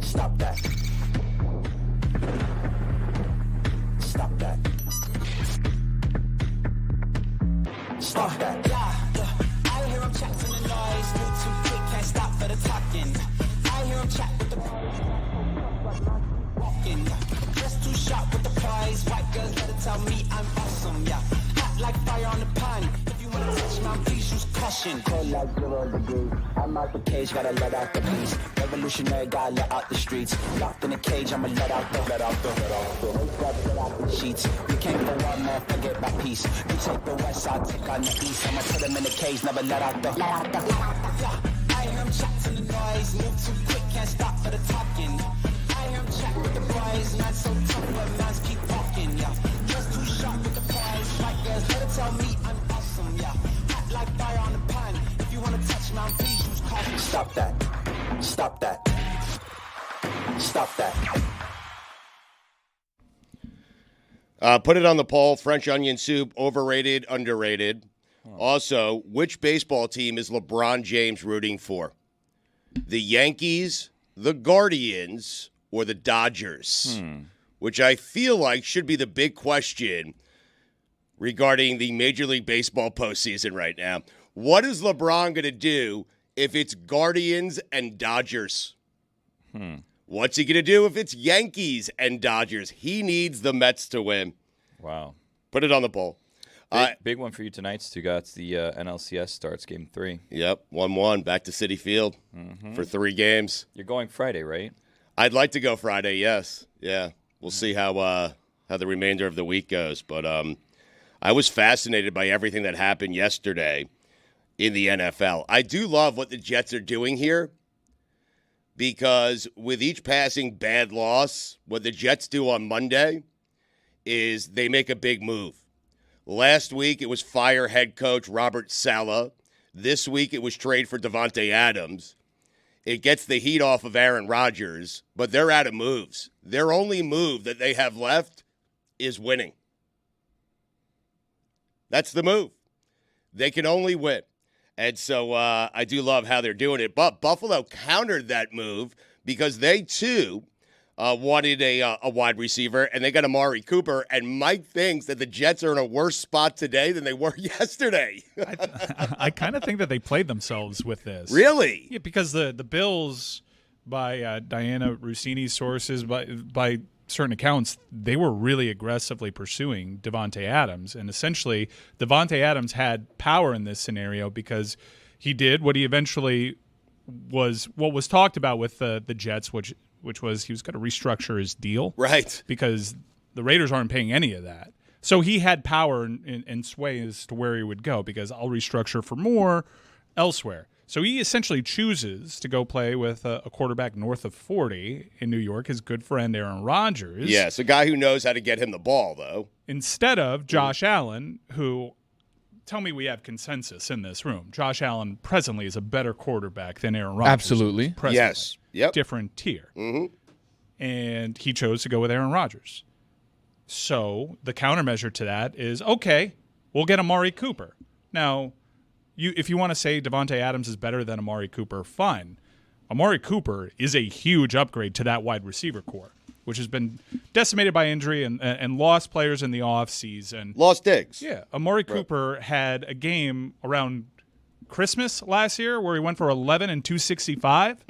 Stop that. Stop that. Stop that. I hear him chat to the noise. Move too quick, can't stop for the talking. I hear him chat with the walking. Just too sharp with the prize. White girls let it tell me I'm awesome. Yeah, hot like fire on the pan. If you wanna touch my please use caution. Cold like 0 degrees. I'm out the cage, gotta let out the beast. Revolutionary, gotta let out the streets. Locked in a cage, I'ma let out the sheets. You can't go on, man, forget my peace. You take the west, I'll take on the east. I'ma put them in the cage, never let out the. Yeah, I hear him chat to the noise. Move too quick, can't stop for the talking. I hear him chat with the boys. Not so tough, but mans keep walking. Yeah, just too sharp with the prize. White girls, let it tell me I'm awesome. Yeah, hot like fire on the pan. If you wanna touch my please use caution. Stop that. Stop that. Stop that. Put it on the poll. French onion soup, overrated, underrated. Also, which baseball team is LeBron James rooting for? The Yankees, the Guardians, or the Dodgers? Which I feel like should be the big question regarding the Major League Baseball postseason right now. What is LeBron going to do if it's Guardians and Dodgers? What's he going to do if it's Yankees and Dodgers? He needs the Mets to win. Wow. Put it on the poll. Big one for you tonight, Stugotz. The NLCS starts Game 3. Yep, 1-1, back to Citi Field for 3 games. You're going Friday, right? I'd like to go Friday, yes. Yeah, we'll see how the remainder of the week goes. But I was fascinated by everything that happened yesterday in the NFL. I do love what the Jets are doing here because with each passing bad loss, what the Jets do on Monday is they make a big move. Last week, it was fire head coach Robert Saleh. This week, it was trade for Davante Adams. It gets the heat off of Aaron Rodgers, but they're out of moves. Their only move that they have left is winning. That's the move. They can only win. And so I do love how they're doing it. But Buffalo countered that move because they, too, wanted a wide receiver, and they got Amari Cooper. And Mike thinks that the Jets are in a worse spot today than they were yesterday. I kind of think that they played themselves with this. Really? Yeah, because the Bills, by Diana Rossini's sources, by certain accounts, they were really aggressively pursuing Davante Adams. And essentially, Davante Adams had power in this scenario because he did what he eventually was talked about with the Jets, which was he was going to restructure his deal. Right. Because the Raiders aren't paying any of that. So he had power and sway as to where he would go because I'll restructure for more elsewhere. So he essentially chooses to go play with a quarterback north of 40 in New York, his good friend Aaron Rodgers. Yes, a guy who knows how to get him the ball, though. Instead of Josh Allen, who, tell me we have consensus in this room. Josh Allen presently is a better quarterback than Aaron Rodgers. Absolutely. Yes. Yep. Different tier. And he chose to go with Aaron Rodgers. So the countermeasure to that is, okay, we'll get Amari Cooper. Now, if you want to say Davante Adams is better than Amari Cooper, fine. Amari Cooper is a huge upgrade to that wide receiver core, which has been decimated by injury and lost players in the offseason. Lost Diggs. Yeah. Amari Cooper had a game around Christmas last year where he went for 11 and 265.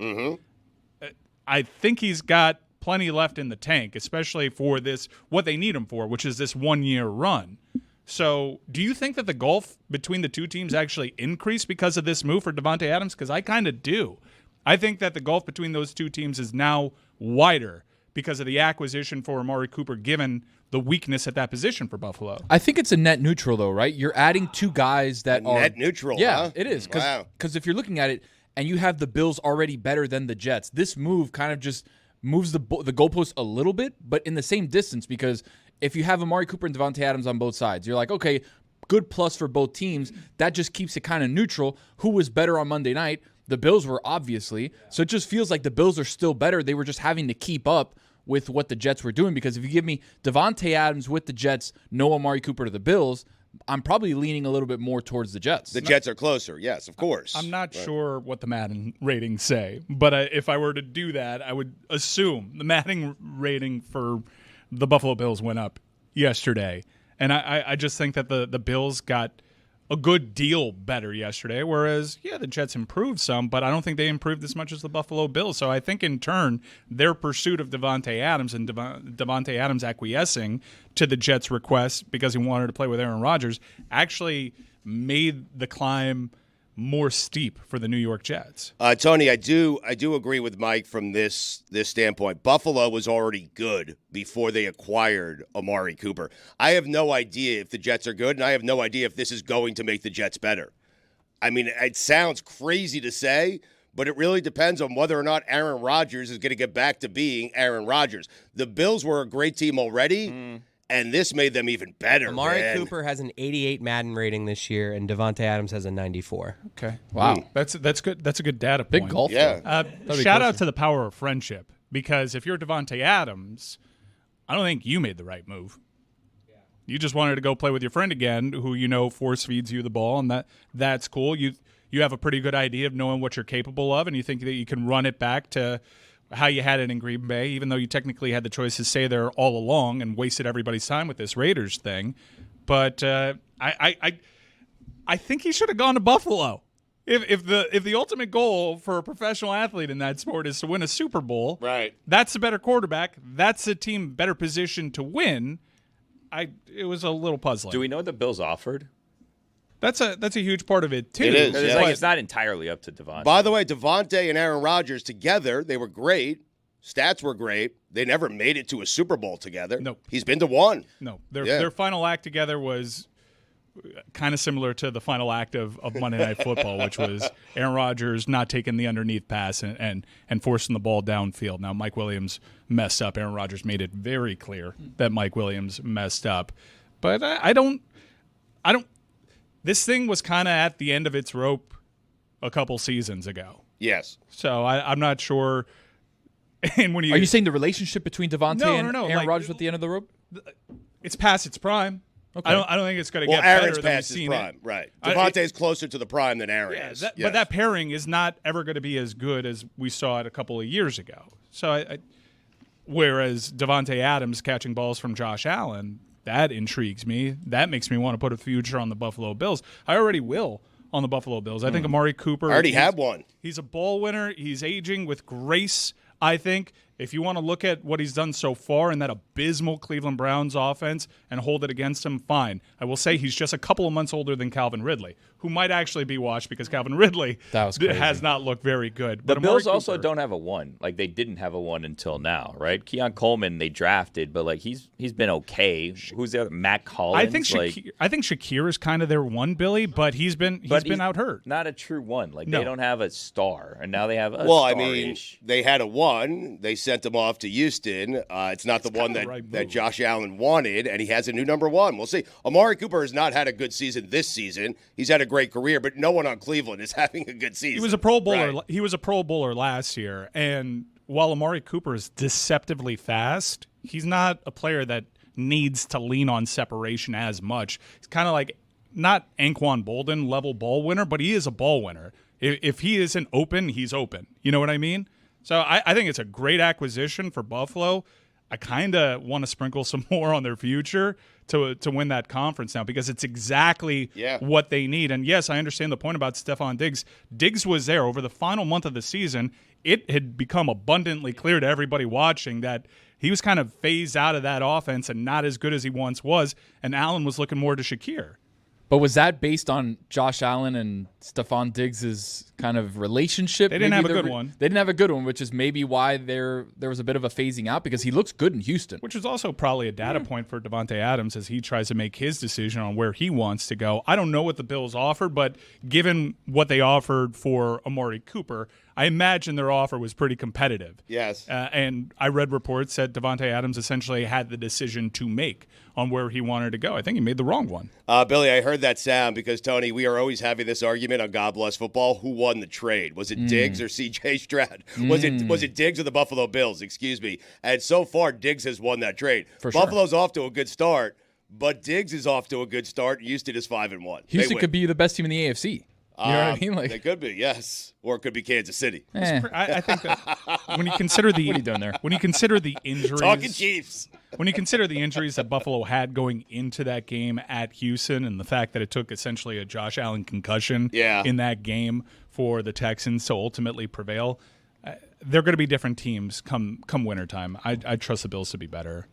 I think he's got plenty left in the tank, especially for this, what they need him for, which is this 1-year run. So do you think that the gulf between the two teams actually increased because of this move for Davante Adams? Because I kind of do. I think that the gulf between those two teams is now wider because of the acquisition for Amari Cooper, given the weakness at that position for Buffalo. I think it's a net neutral, though, right? You're adding two guys that are net neutral. Yeah, huh? it is. Wow. Because if you're looking at it and you have the Bills already better than the Jets, this move kind of just moves the goalpost a little bit, but in the same distance. Because if you have Amari Cooper and Davante Adams on both sides, you're like, okay, good plus for both teams. That just keeps it kind of neutral. Who was better on Monday night? The Bills were, obviously. So it just feels like the Bills are still better. They were just having to keep up with what the Jets were doing, because if you give me Davante Adams with the Jets, no Amari Cooper to the Bills, I'm probably leaning a little bit more towards the Jets. The Jets are closer, yes, of course. I'm not sure what the Madden ratings say, but if I were to do that, I would assume the Madden rating for the Buffalo Bills went up yesterday. And I just think that the Bills got a good deal better yesterday, whereas, the Jets improved some, but I don't think they improved as much as the Buffalo Bills. So I think, in turn, their pursuit of Davante Adams and Davante Adams acquiescing to the Jets' request because he wanted to play with Aaron Rodgers actually made the climb more steep for the New York Jets. Tony, I do agree with Mike from this standpoint. Buffalo was already good before they acquired Amari Cooper. I have no idea if the Jets are good, and I have no idea if this is going to make the Jets better. I mean, it sounds crazy to say, but it really depends on whether or not Aaron Rodgers is going to get back to being Aaron Rodgers. The Bills were a great team already. And this made them even better. Amari Cooper has an 88 Madden rating this year, and Davante Adams has a 94. Okay. Wow. That's good. That's a good data point. Big golf. Yeah. Shout out to the power of friendship, because if you're Davante Adams, I don't think you made the right move. You just wanted to go play with your friend again, who force feeds you the ball, and that's cool. You have a pretty good idea of knowing what you're capable of, and you think that you can run it back to how you had it in Green Bay, even though you technically had the choice to stay there all along and wasted everybody's time with this Raiders thing. But I think he should have gone to Buffalo. If the ultimate goal for a professional athlete in that sport is to win a Super Bowl, right? That's a better quarterback. That's a team better positioned to win. It was a little puzzling. Do we know what the Bills offered? That's a huge part of it too. It is. It's it's not entirely up to Davante. By the way, Davante and Aaron Rodgers together, they were great. Stats were great. They never made it to a Super Bowl together. No. He's been to one. No. Their final act together was kind of similar to the final act of Monday Night Football, which was Aaron Rodgers not taking the underneath pass and forcing the ball downfield. Now, Mike Williams messed up. Aaron Rodgers made it very clear that Mike Williams messed up. But I don't. This thing was kind of at the end of its rope a couple seasons ago. Yes. So I'm not sure. And when Are you saying the relationship between Davante and No. Aaron Rodgers at the end of the rope? It's past its prime. Okay. I don't think it's going to Well, get Aaron's better than we've past his seen prime, it. right? Davante's closer to the prime than Aaron is. But Yes. that pairing is not ever going to be as good as we saw it a couple of years ago. So whereas Davante Adams catching balls from Josh Allen, that intrigues me. That makes me want to put a future on the Buffalo Bills. I already will on the Buffalo Bills. I think Amari Cooper. I already have one. He's a ball winner. He's aging with grace, I think. If you want to look at what he's done so far in that abysmal Cleveland Browns offense and hold it against him, fine. I will say he's just a couple of months older than Calvin Ridley, who might actually be watched because Calvin Ridley has not looked very good. The But Bills Amari also Cooper, don't have a 1. Like, they didn't have a 1 until now, right? Keon Coleman they drafted, but like he's been okay. Who's the other? Matt Collins. I think Shakir is kind of their 1, Billy, but he's been out hurt. Not a true 1. Like No. they don't have a star, and now they have a Well, star. I mean, they had a 1. They sent him off to Houston. It's not the one that Josh Allen wanted, and he has a new number 1. We'll see. Amari Cooper has not had a good season this season. He's had a great career, but no one on Cleveland is having a good season. He was a Pro Bowler. Right. He was a Pro Bowler last year, and while Amari Cooper is deceptively fast, he's not a player that needs to lean on separation as much. He's kind of like not Anquan Bolden level ball winner, but he is a ball winner. If he isn't open, he's open. You know what I mean? So I think it's a great acquisition for Buffalo. I kind of want to sprinkle some more on their future to win that conference now because it's exactly what they need. And, yes, I understand the point about Stephon Diggs. Diggs was there over the final month of the season. It had become abundantly clear to everybody watching that he was kind of phased out of that offense and not as good as he once was, and Allen was looking more to Shakir. But was that based on Josh Allen and Stephon Diggs' kind of relationship? They didn't have a good one. They didn't have a good one, which is maybe why there was a bit of a phasing out because he looks good in Houston. Which is also probably a data point for Davante Adams as he tries to make his decision on where he wants to go. I don't know what the Bills offered, but given what they offered for Amari Cooper, I imagine their offer was pretty competitive. Yes. And I read reports that Davante Adams essentially had the decision to make on where he wanted to go. I think he made the wrong one. Billy, I heard that sound because, Tony, we are always having this argument on God Bless Football. Who won the trade? Was it Diggs or C.J. Stroud? Was it Diggs or the Buffalo Bills? Excuse me. And so far, Diggs has won that trade. For sure. Buffalo's off to a good start, but Diggs is off to a good start. Houston is 5-1. Houston could be the best team in the AFC. You know what I mean? Like they could be, yes, or it could be Kansas City. I think that when you consider the what are you doing there? when you consider the injuries, Talking Chiefs. when you consider the injuries that Buffalo had going into that game at Houston, and the fact that it took essentially a Josh Allen concussion in that game for the Texans to ultimately prevail. They're going to be different teams come wintertime. I trust the Bills to be better,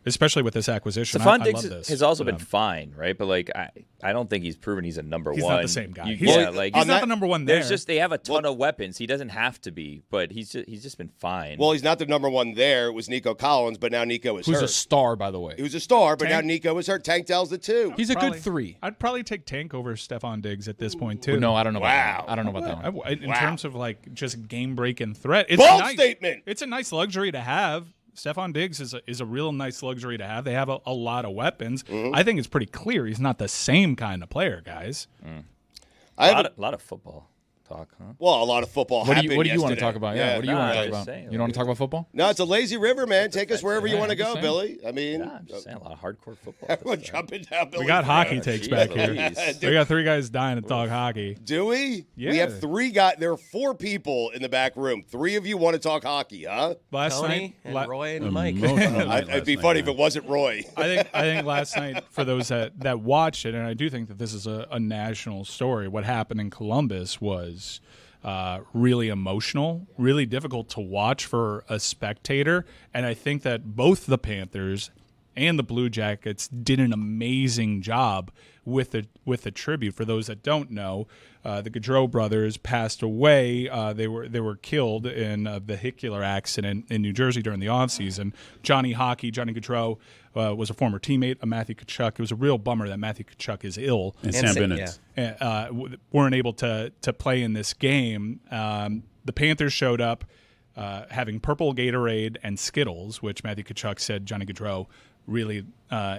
especially with this acquisition. Stephon I Diggs love this has also been fine, right? But like, I don't think he's proven he's a number one. He's not the same guy. He's not the number one there. There's just they have a ton of weapons. He doesn't have to be, but he's just been fine. Well, he's not the number one there. It was Nico Collins, but now Nico is hurt. Who's a star, by the way. He was a star, but Tank. now Nico is hurt. Tank Dell's the 2. He's a good 3. I'd probably take Tank over Stephon Diggs at this point too. No, I don't know. Wow. About that. I don't know about that one. In terms of like just game breaking threat, it's Bold nice. statement. It's a nice luxury to have. Stephon Diggs is a real nice luxury to have. They have a lot of weapons. I think it's pretty clear he's not the same kind of player, guys. A lot of football talk, huh? Well, a lot of football What happened do you want to yesterday. talk about? Yeah. What do you want to talk about? saying, You don't want to talk about football? No, it's a lazy river, man. Take us wherever you want to go, saying. Billy. I mean, Yeah, I'm just saying, a lot of hardcore football. everyone jumping down Billy. We got hockey takes back here. Jeez. We got 3 guys dying to talk hockey. Do we? Yeah. We have 3 guys. There are 4 people in the back room. 3 of you want to talk hockey, huh? Last Tony night, and Roy and Mike. It'd be funny if it wasn't Roy. I think last night, for those that watched it, and I do think that this is a national story, what happened in Columbus was really emotional, really difficult to watch for a spectator. And I think that both the Panthers and the Blue Jackets did an amazing job with the tribute. For those that don't know, the Gaudreau brothers passed away. They were killed in a vehicular accident in New Jersey during the offseason. Johnny Gaudreau, was a former teammate of Matthew Tkachuk. It was a real bummer that Matthew Tkachuk is ill. And Sam Bennett. Weren't able to play in this game. The Panthers showed up having purple Gatorade and Skittles, which Matthew Tkachuk said Johnny Gaudreau really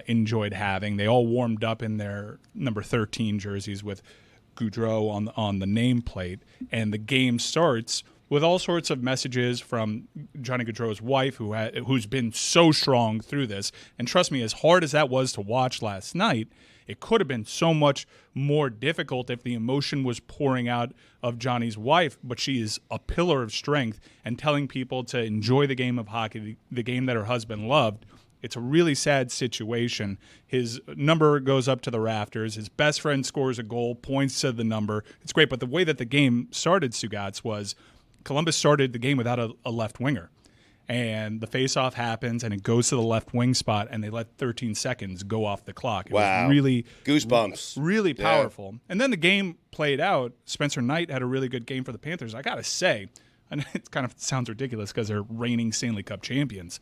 enjoyed having. They all warmed up in their number 13 jerseys with Gaudreau on the nameplate, and the game starts with all sorts of messages from Johnny Gaudreau's wife, who's been so strong through this. And trust me, as hard as that was to watch last night, it could have been so much more difficult if the emotion was pouring out of Johnny's wife, but she is a pillar of strength and telling people to enjoy the game of hockey, the game that her husband loved. It's a really sad situation. His number goes up to the rafters. His best friend scores a goal, points to the number. It's great, but the way that the game started, Stugotz, was Columbus started the game without a left winger. And the faceoff happens, and it goes to the left wing spot, and they let 13 seconds go off the clock. It was really Goosebumps. really powerful. And then the game played out. Spencer Knight had a really good game for the Panthers. I got to say, and it kind of sounds ridiculous because they're reigning Stanley Cup champions,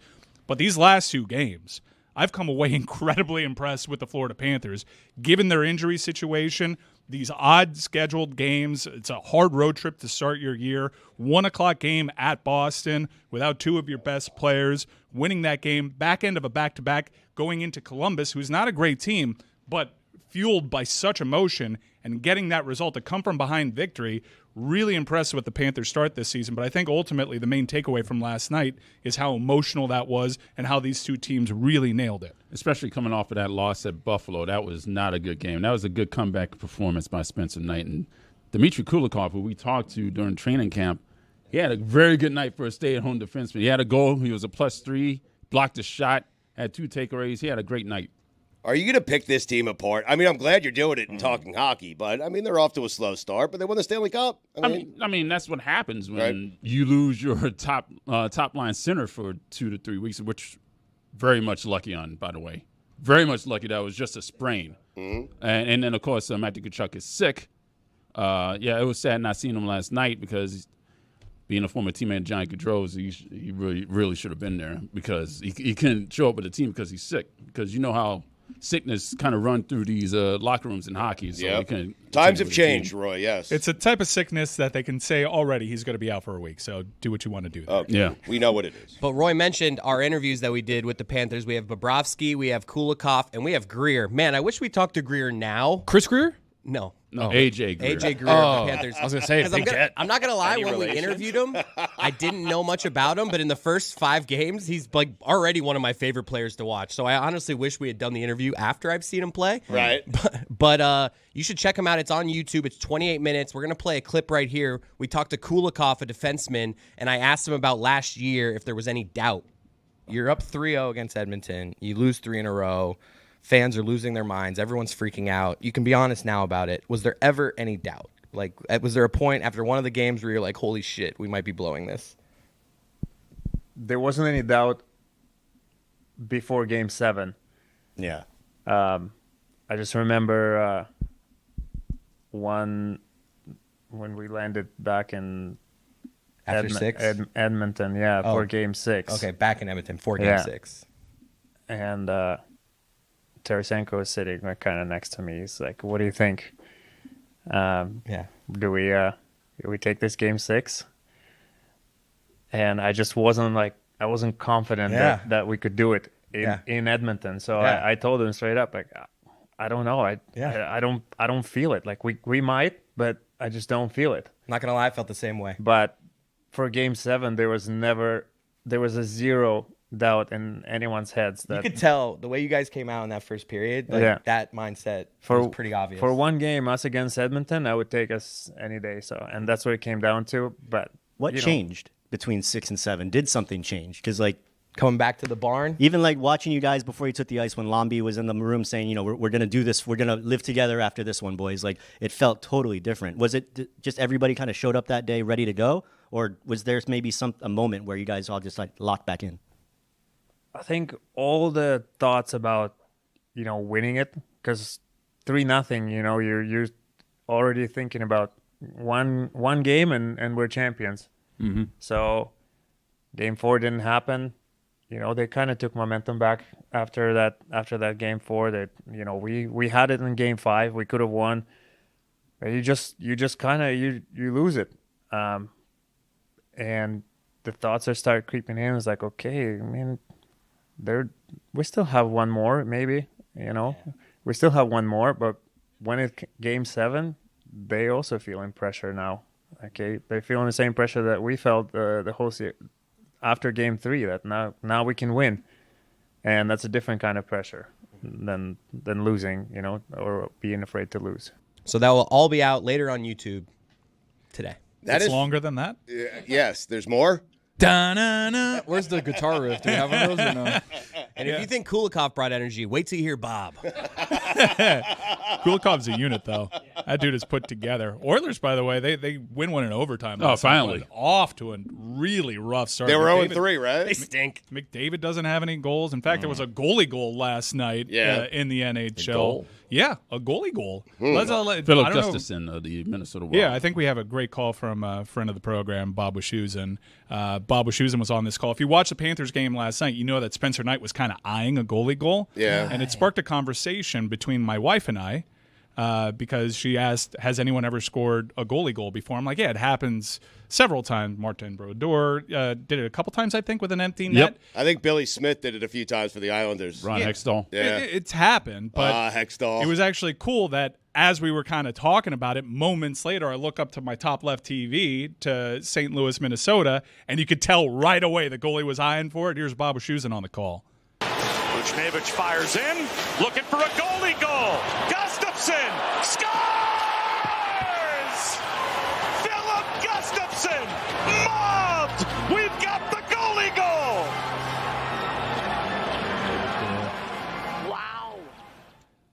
but these last 2 games, I've come away incredibly impressed with the Florida Panthers. Given their injury situation, these odd scheduled games, it's a hard road trip to start your year. 1:00 game at Boston without 2 of your best players, winning that game, back end of a back-to-back, going into Columbus, who's not a great team, but fueled by such emotion, and getting that result, a come-from-behind victory. Really impressed with the Panthers' start this season, but I think ultimately the main takeaway from last night is how emotional that was and how these 2 teams really nailed it. Especially coming off of that loss at Buffalo. That was not a good game. That was a good comeback performance by Spencer Knight. And Dmitry Kulikov, who we talked to during training camp, he had a very good night for a stay-at-home defenseman. He had a goal. He was a +3, blocked a shot, had 2 takeaways. He had a great night. Are you going to pick this team apart? I mean, I'm glad you're doing it and talking hockey, but I mean, they're off to a slow start, but they won the Stanley Cup. I mean, that's what happens when you lose your top line center for 2 to 3 weeks, which very much lucky on, by the way. Very much lucky that was just a sprain. Mm-hmm. And then, of course, Matthew Tkachuk is sick. It was sad not seeing him last night because being a former teammate of Johnny Gaudreau's, he really should have been there because he couldn't show up with the team because he's sick. Because you know how sickness kind of run through these locker rooms in hockey. So times have changed, Roy, yes. It's a type of sickness that they can say already he's going to be out for a week, so do what you want to do there. Yeah. We know what it is. But Roy mentioned our interviews that we did with the Panthers. We have Bobrovsky, we have Kulikov, and we have Greer. Man, I wish we talked to Greer now. Chris Greer? No. No, AJ Greer. AJ Greer of the Panthers. I was gonna say, 'Cause Big Jet. I'm not gonna lie. Any When we relation? interviewed him, I didn't know much about him, but in the first 5 games, he's like already one of my favorite players to watch. So I honestly wish we had done the interview after I've seen him play. Right. But you should check him out. It's on YouTube. It's 28 minutes. We're gonna play a clip right here. We talked to Kulikov, a defenseman, and I asked him about last year if there was any doubt. You're up 3-0 against Edmonton. You lose 3 in a row. Fans are losing their minds. Everyone's freaking out. You can be honest now about it. Was there ever any doubt? Like, was there a point after one of the games where you're like, holy shit, we might be blowing this? There wasn't any doubt before Game 7. Yeah. I just remember when we landed back in After 6? Edmonton, for Game 6. Okay, back in Edmonton for Game 6. And Tarasenko was sitting kind of next to me. He's like, "What do you think? Do we take this Game 6?" And I just wasn't confident that we could do it in Edmonton. So I told him straight up, like, I don't know. I don't feel it. Like we might, but I just don't feel it. Not gonna lie, I felt the same way. But for Game 7, there was a zero doubt in anyone's heads that You could tell the way you guys came out in that first period. Like, that mindset was pretty obvious. For one game, us against Edmonton, I would take us any day. So, and that's what it came down to. But What changed between 6 and 7? Did something change? Because coming back to the barn. even watching you guys before you took the ice when Lombi was in the room saying, we're going to do this. We're going to live together after this one, boys. Like, it felt totally different. Was it just everybody kind of showed up that day ready to go? Or was there maybe a moment where you guys all just locked back in? I think all the thoughts about, winning it, because 3-0, you're already thinking about one game and we're champions. Mm-hmm. So Game 4 didn't happen. They kind of took momentum back after that Game 4. That we had it in Game 5. We could have won. But you just kind of you lose it, and the thoughts start creeping in. It's like, okay, I mean, we still have one more, maybe. We still have one more. But when it's Game 7, they also feeling pressure now. Okay, they're feeling the same pressure that we felt the whole series. After Game 3, that now we can win, and that's a different kind of pressure than losing, or being afraid to lose. So that will all be out later on YouTube today. It's longer than that. Yes, there's more. Da-na-na. Where's the guitar riff? Do we have one of those or no? And if you think Kulikov brought energy, wait till you hear Bob. Kulikov's a unit, though. That dude is put together. Oilers, by the way, they win one in overtime. Oh, finally. But off to a really rough start. They were 0-3, right? They stink. McDavid doesn't have any goals. In fact, there was a goalie goal last night in the NHL. goal? Yeah, a goalie goal. Philip I don't know. Gustafson of the Minnesota Wild. Yeah, I think we have a great call from a friend of the program, Bob Wischusen. Bob Wischusen was on this call. If you watched the Panthers game last night, you know that Spencer Knight was kind of eyeing a goalie goal. Yeah. And it sparked a conversation between my wife and I because she asked, has anyone ever scored a goalie goal before? I'm like, yeah, it happens several times. Martin Brodeur did it a couple times, I think, with an empty net. I think Billy Smith did it a few times for the Islanders. Ron Hextall. Yeah. It's happened, but Hextall. it was actually cool that as we were kind of talking about it, moments later, I look up to my top left TV to St. Louis, Minnesota, and you could tell right away the goalie was eyeing for it. Here's Bob Wischusen on the call. Buchnevich fires in, looking for a goalie goal. Gustafson scores! Philip Gustafson mobbed! We've got the goalie goal! Wow.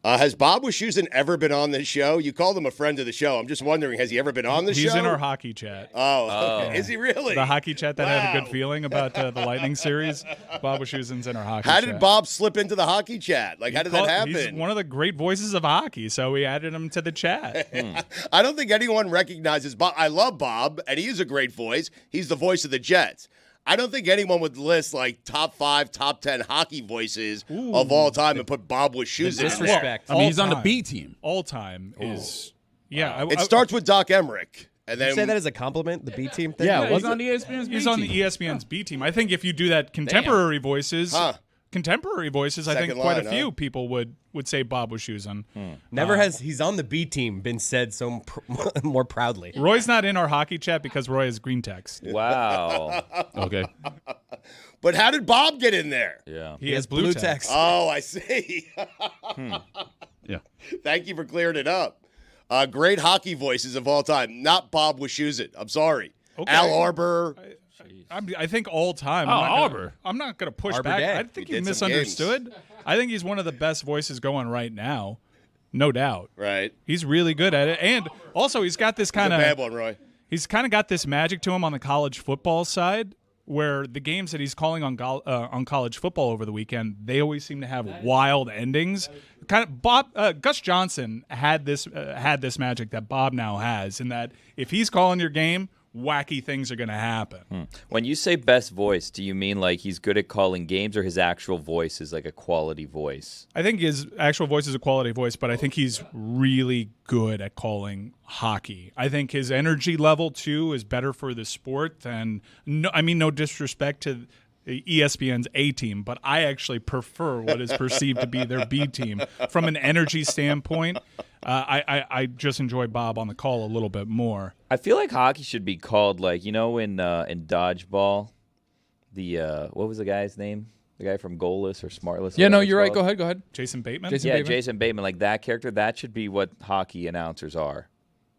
Has Bob Wischusen ever been on this show? You called him a friend of the show. I'm just wondering, has he ever been on the show? He's in our hockey chat. Oh, is he really? The hockey chat that had a good Wow. feeling about the Lightning series. Bob Wischusen's in our hockey How chat. did Bob slip into the hockey chat? Like, how did that happen? He's one of the great voices of hockey, so we added him to the chat. I don't think anyone recognizes Bob. I love Bob, and he is a great voice. He's the voice of the Jets. I don't think anyone would list like top 5, top 10 hockey voices of all time and put Bob Wischusen in there. Disrespect. I mean, he's on the All-time. B team. All time is It starts with Doc Emmerich. And then You say that as a compliment, the B team thing? Yeah, wasn't on the ESPN's B He's team. on the ESPN's B team. I think if you do that contemporary voices, contemporary voices, I Second think quite line, a few huh? people would say Bob Wischusen. Never has he's on the B team been said so more proudly. Roy's not in our hockey chat because Roy has green text. Wow. Okay. But how did Bob get in there? Yeah. He has blue text. Oh, I see. Yeah. Thank you for clearing it up. Great hockey voices of all time. Not Bob Wischusen. I'm sorry. Okay. Al Arbor. I think all time. Oh, Arbor. I'm not gonna push Arbor back. Day. I think He you did some misunderstood. I think he's one of the best voices going right now, no doubt. Right. He's really good at it, and also he's got this kind It's a bad of one, Roy. he's kind of got this magic to him on the college football side, where the games that he's calling on college football over the weekend, they always seem to have wild endings. Kind of Gus Johnson had this magic that Bob now has, in that if he's calling your game, wacky things are going to happen. When you say best voice, do you mean like he's good at calling games, or his actual voice is like a quality voice? I think his actual voice is a quality voice, but I think he's really good at calling hockey. I think his energy level, too, is better for the sport than – no disrespect to ESPN's A team, but I actually prefer what is perceived to be their B team. From an energy standpoint, I just enjoy Bob on the call a little bit more. I feel like hockey should be called like, in dodgeball, what was the guy's name? The guy from Goalless or Smartless? Yeah, no, you're right. Go ahead. Jason Bateman? Jason Bateman. Like that character, that should be what hockey announcers are,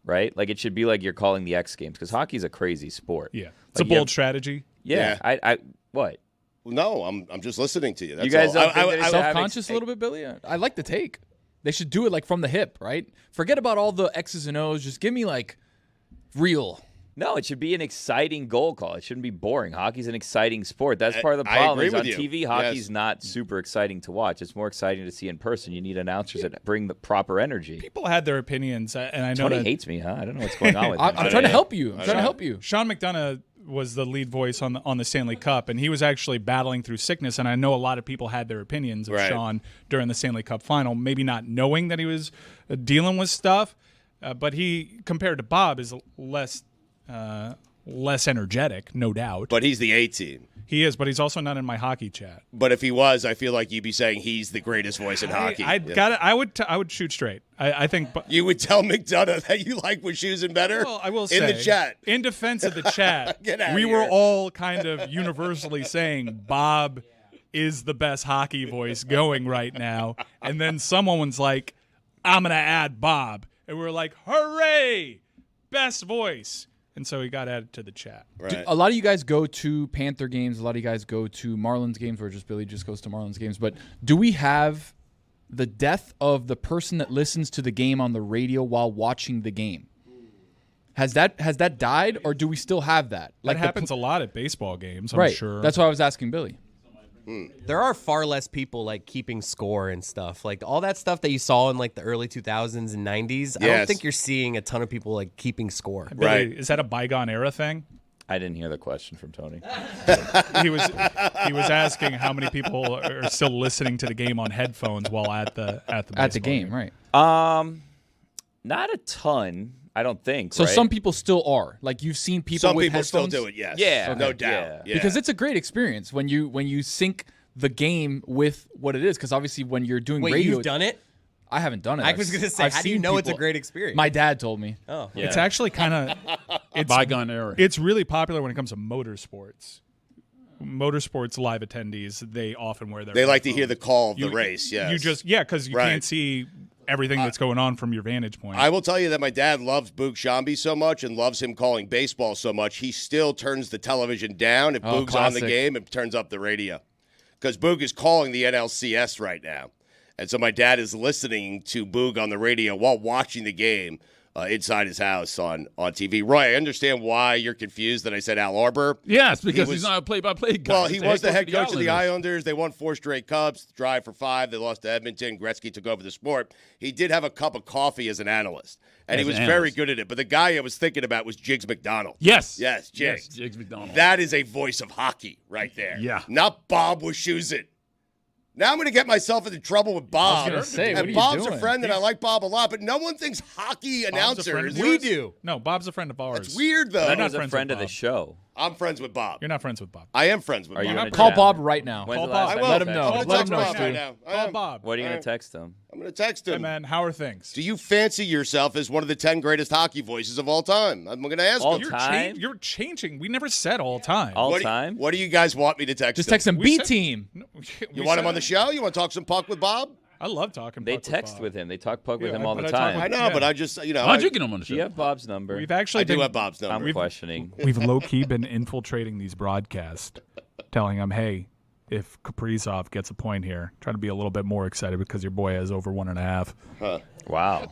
right? Like it should be like you're calling the X Games, because hockey's a crazy sport. Yeah. It's Like, a bold strategy. Yeah. I what? No, I'm just listening to you. That's You guys all. don't think there's Self-conscious a little bit, Billy? I like the take. They should do it like from the hip, right? Forget about all the X's and O's. Just give me like real. No, it should be an exciting goal call. It shouldn't be boring. Hockey's an exciting sport. That's part of the I problem. agree Is with on you. TV, hockey's Yes. not super exciting to watch. It's more exciting to see in person. You need announcers that bring the proper energy. People had their opinions, and I know Tony that hates me, huh? I don't know what's going on with him. I'm trying to help you. I'm trying to help you. Sean McDonough was the lead voice on the Stanley Cup, and he was actually battling through sickness, and I know a lot of people had their opinions of Right. Sean during the Stanley Cup final, maybe not knowing that he was dealing with stuff, but he, compared to Bob, is less energetic, no doubt. But he's the A team. He is, but he's also not in my hockey chat. But if he was, I feel like you'd be saying he's the greatest voice in hockey. I would shoot straight. I think. You would tell McDonough that you like Wischusen better? Well, I will say, in the chat. In defense of the chat, Get outta we here. were all kind of universally saying Bob is the best hockey voice going right now. And then someone was like, I'm going to add Bob. And we were like, hooray, best voice. And so he got added to the chat. Right. A lot of you guys go to Panther games. A lot of you guys go to Marlins games, or just Billy just goes to Marlins games. But do we have the death of the person that listens to the game on the radio while watching the game? Has that died, or do we still have that? That happens a lot at baseball games, I'm right. sure. That's why I was asking Billy. There are far less people like keeping score and stuff. Like all that stuff that you saw in like the early 2000s and 90s. I don't Yes. think you're seeing a ton of people like keeping score. Billy, Right. Is that a bygone era thing? I didn't hear the question from Tony. He was asking how many people are still listening to the game on headphones while at the baseball game, right? Not a ton, I don't think. So right? some people still are. Like you've seen people Some with people still headphones. do it, yes. Yeah. No Okay. doubt. Yeah. Because it's a great experience when you sync the game with what it is. Because obviously when you're doing Wait, radio, you've done it? I haven't done it. I was going to say, I've how do you seen know it's a people- great experience? My dad told me. Oh. Yeah. It's actually kind of Bygone era. It's really popular when it comes to motorsports. Motorsports live attendees, they often wear their. They like to hear the call of the You- race, yes. You just because you Right. can't see everything that's going on from your vantage point. I will tell you that my dad loves Boog Shambi so much and loves him calling baseball so much, he still turns the television down. If Boog's on the classic. game, and turns up the radio. Because Boog is calling the NLCS right now. And so my dad is listening to Boog on the radio while watching the game inside his house on TV. Roy, I understand why you're confused that I said Al Arbor. Yes, because He was- he's not a play-by-play guy. Well, He's he was the head coach of the Islanders. Islanders. They won 4 straight cups, drive for 5. They lost to Edmonton. Gretzky took over the sport. He did have a cup of coffee as an analyst, and he As was an very analyst. good at it. But the guy I was thinking about was Jiggs McDonald. Yes. Yes, Jiggs. Yes, Jiggs McDonald. That is a voice of hockey right there. Yeah. Not Bob Wischusen. Now I'm going to get myself into trouble with Bob. gonna say, and what are you Bob's doing? a friend, and I like Bob a lot, but no one thinks hockey Bob's a friend announcers. of We yours? do. No, Bob's a friend of ours. It's weird, though. That not was a friends friend with of the Bob. show. I'm friends with Bob. You're not friends with Bob. I am friends with Are you Bob. gonna Call text- Bob right now. When's Call the last Bob. time I you will. Let him texted know. I'm him? gonna Let him text know, Bob Stu. right now. I Call am. Bob. What are you All gonna right. text him? I'm going to text Hey, him. man, how are things? Do you fancy yourself as one of the 10 greatest hockey voices of all time? I'm going to ask All him. time? You're changing. We never said all time. All What time? do you guys want me to text Just him? text him We B said- team. No, You want him on the show? You want to talk some puck with Bob? I love talking. They puck text Bob. with him. They talk puck with Yeah, him all the but I talk time. I know, Yeah. but I just, you know. How'd you get him on the Do show? you have Bob's number? We've actually I do been, have Bob's number. I'm questioning. We've low key been infiltrating these broadcasts, telling them, "Hey, if Kaprizov gets a point here, try to be a little bit more excited because your boy has over 1.5." Wow.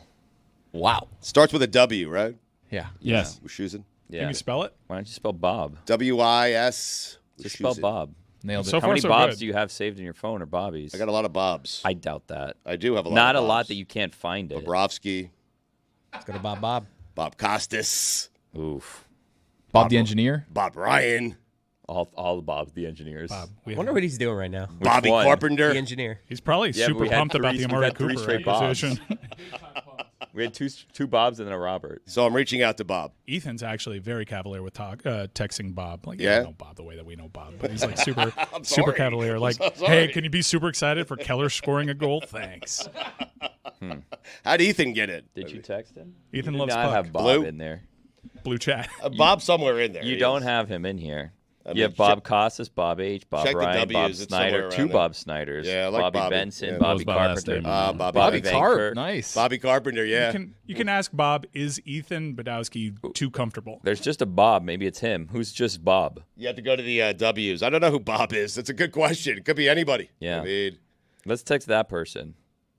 Wow. Starts with a W, right? Yeah. Yes. Wushusin. Yeah. Can you spell it? Why don't you spell Bob? W-I-S. Just spell Bob. Nailed it. So How many so Bobs good. do you have saved in your phone or Bobbies? I got a lot of Bobs. I doubt that. I do have a lot Not of a Bobs. lot that you can't find it. Bobrovsky, Let's go to Bob. Bob Costas, Oof. Bob the engineer. Bob Ryan, All the Bobs, the engineers. Bob, I wonder what he's doing right now. Bobby one? Carpenter. The engineer. He's probably Yeah, but super we had pumped about three- the we Amari had three Cooper straight Bobs. acquisition. We had two Bobs and then a Robert. So I'm reaching out to Bob. Ethan's actually very cavalier with texting Bob. Like, Yeah? I know Bob the way that we know Bob, but he's like super sorry. cavalier. Like, so hey, sorry. can you be super excited for Keller scoring a goal? Thanks. How'd Ethan get it? Did you text him? Ethan You do loves not puck. have Bob Blue? in there. Blue chat. Bob's somewhere in there. You He don't is. have him in here. I You mean, have Bob Costas, Bob H, Bob check the Ryan, W's, Bob it's Snyder, somewhere two around Bob Snyders. Yeah, I like Bobby Bobby. Benson, Yeah. What Bobby was my last Carpenter. name? Bobby Bobby Benson. Carp. Banker. Nice. Bobby Carpenter, yeah. You can ask Bob, is Ethan Badowski too comfortable? There's just a Bob. Maybe it's him. Who's just Bob? You have to go to the W's. I don't know who Bob is. That's a good question. It could be anybody. Yeah. I mean, Let's text that person.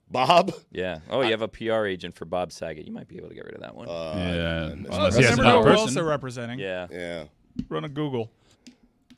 Bob? Yeah. Oh, you have a PR agent for Bob Saget. You might be able to get rid of that one. Yeah. You Unless he has never a know who person. else they're representing. yeah. Yeah. Run a Google.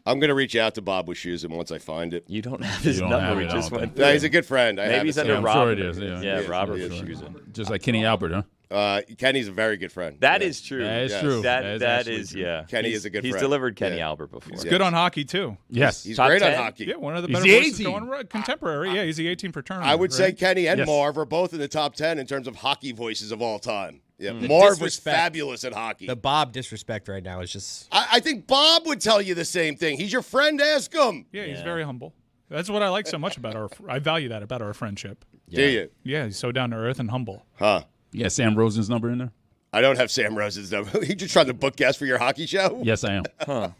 I'm going to reach out to Bob Wushusin once I find it. You don't have his don't number. have We it, I just don't went think. through. No, he's a good friend. I Maybe have he's it under I'm Robert. sure it is, yeah. Yeah, Robert he is. Wushusin. Just like Kenny Albert, huh? Kenny's a very good friend. That Yeah. is true. That is Yes. true. That is that actually is true. yeah. Kenny He's- is a good He's friend. delivered Kenny Yeah. Albert before. He's good on hockey too. Yes. He's Top great 10? on hockey. Yeah, one of the He's better the voices 18. going contemporary. Yeah, he's the 18 for tournament. I would say right? Kenny and Yes. Marv are both in the top 10 in terms of hockey voices of all time. Yeah, Marv was disrespect. fabulous at hockey. The Bob disrespect right now is just. I think Bob would tell you the same thing. He's your friend. Ask him. Yeah, he's very humble. That's what I like so much about I value that about our friendship. Do you? Yeah, he's so down to earth and humble. Huh? You got Sam Rosen's number in there? I don't have Sam Rose's number. You just trying to book guests for your hockey show? Yes, I am.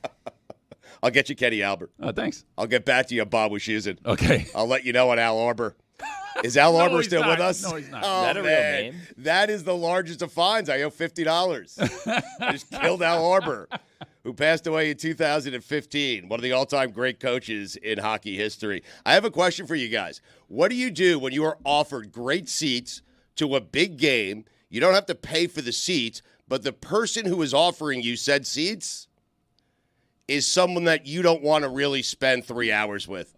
I'll get you Kenny Albert. Thanks. I'll get back to you, Bob Wushusin. Okay. I'll let you know on Al Arbor. Is Al Arbor he's still not. with us? No, he's not. Oh, Is that a real man. name? That is the largest of fines. I owe $50. I just killed Al Arbor, who passed away in 2015, one of the all-time great coaches in hockey history. I have a question for you guys. What do you do when you are offered great seats to a big game? You don't have to pay for the seats, but the person who is offering you said seats is someone that you don't want to really spend 3 hours with.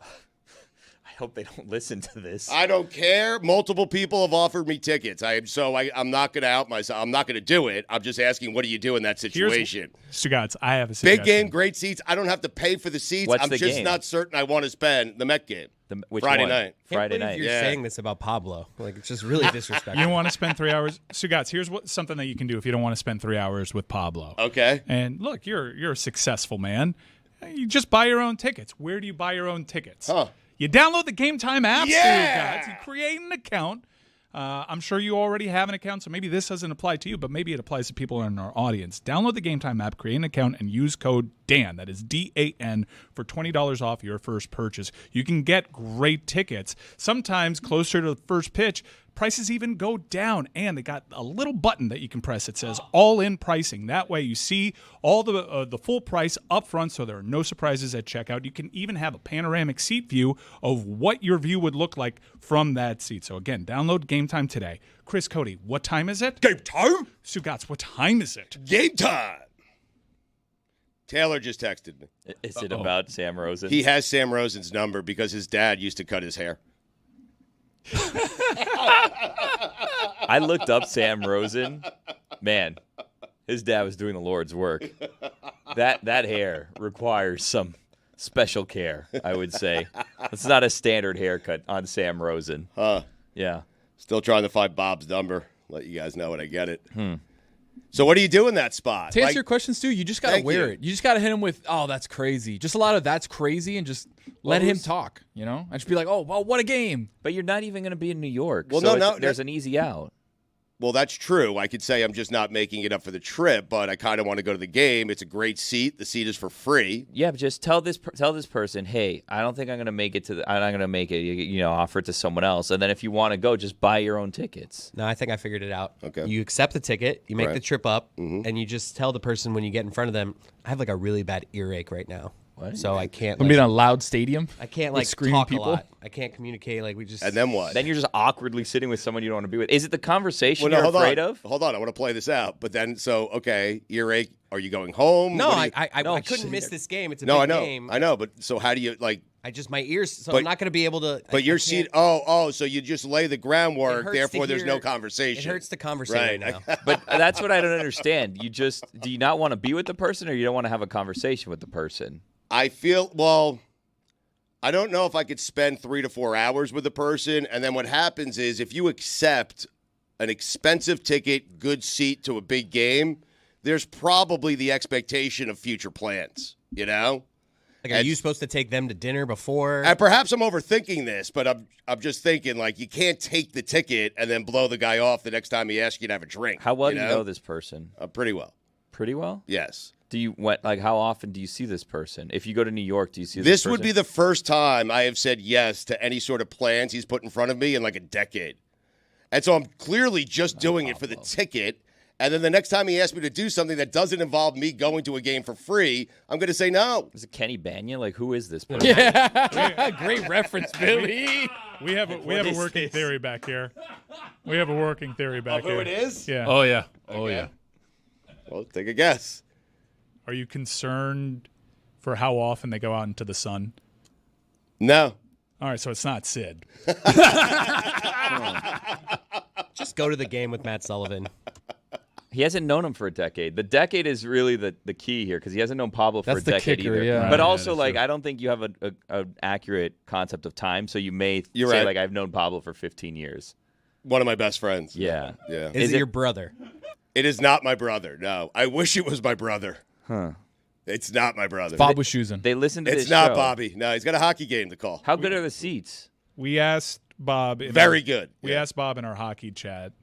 I hope they don't listen to this. I don't care. Multiple people have offered me tickets. I'm not going to out myself. I'm not going to do it. I'm just asking, what do you do in that situation? Stugotz, I have a suggestion. Big game, great seats. I don't have to pay for the seats. What's I'm the just game? not certain I want to spend the Met game. Which Friday one? night. Friday Can't believe night. You're Yeah. saying this about Pablo. Like it's just really disrespectful. You want to spend 3 hours? Stugotz, here's something that you can do if you don't want to spend 3 hours with Pablo. Okay. And look, you're a successful man. You just buy your own tickets. Where do you buy your own tickets? Huh. You download the Game Time app. Yeah! Stugotz. You create an account. I'm sure you already have an account, so maybe this doesn't apply to you, but maybe it applies to people in our audience. Download the Game Time app, create an account, and use code DAN, that is D-A-N, for $20 off your first purchase. You can get great tickets. Sometimes closer to the first pitch, prices even go down, and they got a little button that you can press. It says all-in pricing. That way you see all the full price up front, so there are no surprises at checkout. You can even have a panoramic seat view of what your view would look like from that seat. So again, download Game Time today. Chris, Cody, what time is it? Game time? Stugotz, what time is it? Game time. Taylor just texted me. Is it about Sam Rosen? He has Sam Rosen's number because his dad used to cut his hair. I looked up Sam Rosen. Man, his dad was doing the Lord's work. That hair requires some special care, I would say. It's not a standard haircut on Sam Rosen. Huh. Yeah. Still trying to find Bob's number. Let you guys know when I get it. So what do you do in that spot? To answer your questions, Stu, you just got to Thank wear you. it. You just got to hit him with, oh, that's crazy. Just a lot of that's crazy and just let him talk, you know? And just be like, oh, well, what a game. But you're not even going to be in New York. Well, so no, there's an easy out. Well, that's true. I could say I'm just not making it up for the trip, but I kind of want to go to the game. It's a great seat. The seat is for free. Yeah, but just tell this person, hey, I don't think I'm going to make it I'm not going to make it. You know, offer it to someone else. And then if you want to go, just buy your own tickets. No, I think I figured it out. Okay. You accept the ticket, you make Right. the trip up, and you just tell the person when you get in front of them, I have like a really bad earache right now. What? So I can't. I'm Like, being in a loud stadium. I can't with like screaming talk people. a lot. I can't communicate. Like we just. And then what? Then you're just awkwardly sitting with someone you don't want to be with. Is it the conversation Well, no, you're hold afraid on. of? Hold on. I want to play this out. But then, so, okay, earache. Are you going home? No, What do you- I couldn't miss this game. It's a No, big I know. game. I know. But so how do you, like, I just my ears. So But- I'm not going to be able to. but I your can't- seat, so you just lay the it groundwork, hurts to therefore there's no hear- conversation. It hurts to conversate Right. right now. But that's what I don't understand. Do you not want to be with the person or you don't want to have a conversation with the person? I feel, well, I don't know if I could spend 3 to 4 hours with a person. And then what happens is if you accept an expensive ticket, good seat to a big game, there's probably the expectation of future plans, you know? Like, are you supposed to take them to dinner before? And perhaps I'm overthinking this, but I'm just thinking, like, you can't take the ticket and then blow the guy off the next time he asks you to have a drink. How well do you know this person? Pretty well. Pretty well? Yes. Do you how often do you see this person? If you go to New York, do you see This person? would be the first time I have said yes to any sort of plans he's put in front of me in like a decade. And so I'm clearly just doing it for the ticket. And then the next time he asks me to do something that doesn't involve me going to a game for free, I'm going to say no. Is it Kenny Banya? Like, who is this person? Yeah. Great reference, Billy. We have a working theory back here. We have a working theory back here. Who it is? Yeah. Oh yeah. Oh yeah. Well, take a guess. Are you concerned for how often they go out into the sun? No. All right, so it's not Sid. Just go to the game with Matt Sullivan. He hasn't known him for a decade. The decade is really the key here because he hasn't known Pablo for That's a the decade kicker, either. yeah. But Right, also, that's like, true. I don't think you have an accurate concept of time. So you may You're say, right. like, I've known Pablo for 15 years. One of my best friends. Yeah. Yeah. Is it your brother? It is not my brother. No. I wish it was my brother. Huh. It's not my brother. Bob was choosing. They listen to It's this not show. Bobby. No, he's got a hockey game to call. How good are the seats? We asked Bob. Very good. We Yeah. asked Bob in our hockey chat.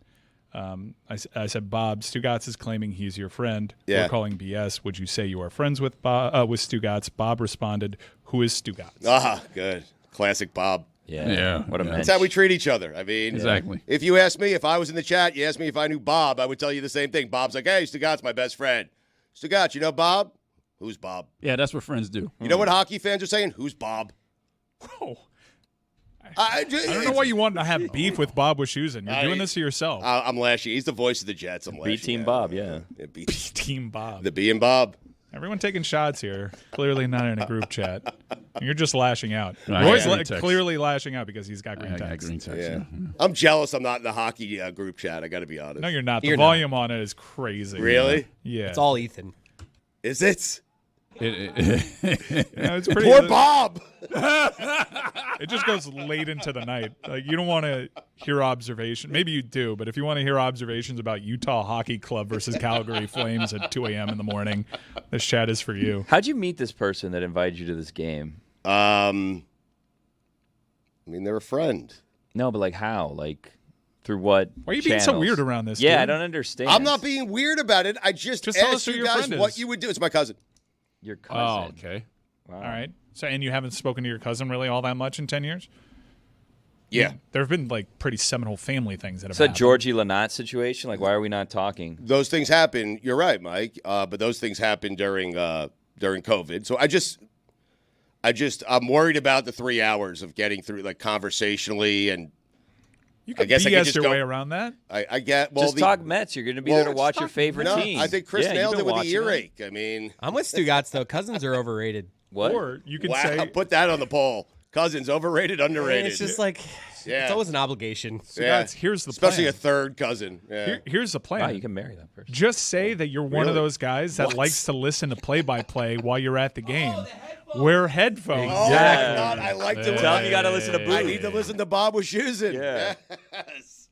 I said, Bob, Stugotz is claiming he's your friend. Yeah. We're calling BS. Would you say you are friends with Stugotz? Bob responded, who is Stugotz? Ah, good. Classic Bob. Yeah. Yeah, What a yeah. mensch. That's how we treat each other. I mean, Exactly. if you asked me, if I was in the chat, you asked me if I knew Bob, I would tell you the same thing. Bob's like, hey, Stugotz, my best friend. Stugotz, you know Bob? Who's Bob? Yeah, that's what friends do. You know what hockey fans are saying? Who's Bob? Oh, I I don't know why you want to have beef with Bob Wischusen. You're doing this to yourself. I'm lashing. He's the voice of the Jets. I'm lashing. B Team out. Bob, yeah. Yeah, B- Team Bob. the B and Bob. Everyone taking shots here. Clearly not in a group chat. You're just lashing out. No, I Roy's got green text. clearly lashing out because he's got green I got text. green text. Yeah. Yeah. I'm jealous I'm not in the hockey group chat. I got to be honest. No, you're not. The You're not. volume on it is crazy. Really? Yeah. It's all Ethan. Is it? Yeah, it's pretty. Poor Bob. It just goes late into the night. Like, you don't want to hear observation. Maybe you do, but if you want to hear observations about Utah Hockey Club versus Calgary Flames at 2 a.m. in the morning, this chat is for you. How'd you meet this person that invited you to this game? I mean, they're a friend. No, but like how? Like through what? Why are you being so channels? weird around this? Yeah, dude? I don't understand. I'm not being weird about it. I just Just tell us asked who you your guys friend what is. you would do. It's my cousin. Your Oh, cousin. okay. Wow. All right. So, and you haven't spoken to your cousin really all that much in 10 years? Yeah. There have been like pretty seminal family things that have It's a happened. Georgie Lynott situation. Like, why are we not talking? Those things happen. You're right, Mike. But those things happen during COVID. So I'm worried about the 3 hours of getting through, like, conversationally, and You can I guess I could BS just your go- way around that. I get well. Just talk Mets. You're going to be there to watch your favorite no, team. I think Chris Yeah, nailed you've it been with the watching them. earache. I mean, I'm with Stugotz though. Cousins are overrated. What? Or you could wow, say, put that on the poll. Cousins, overrated, underrated. It's just like Yeah. it's always an obligation. Yeah. Stugotz, here's the especially plan. a third cousin. Yeah. Here's the plan. Wow, you can marry that person. Just say that you're one of Really? those guys that What? likes to listen to play-by-play while you're at the game. Wear headphones. Oh my God, I like to. Tell him you got to listen to Boo. I need to listen to Bob Wischusen. Yeah. Yes.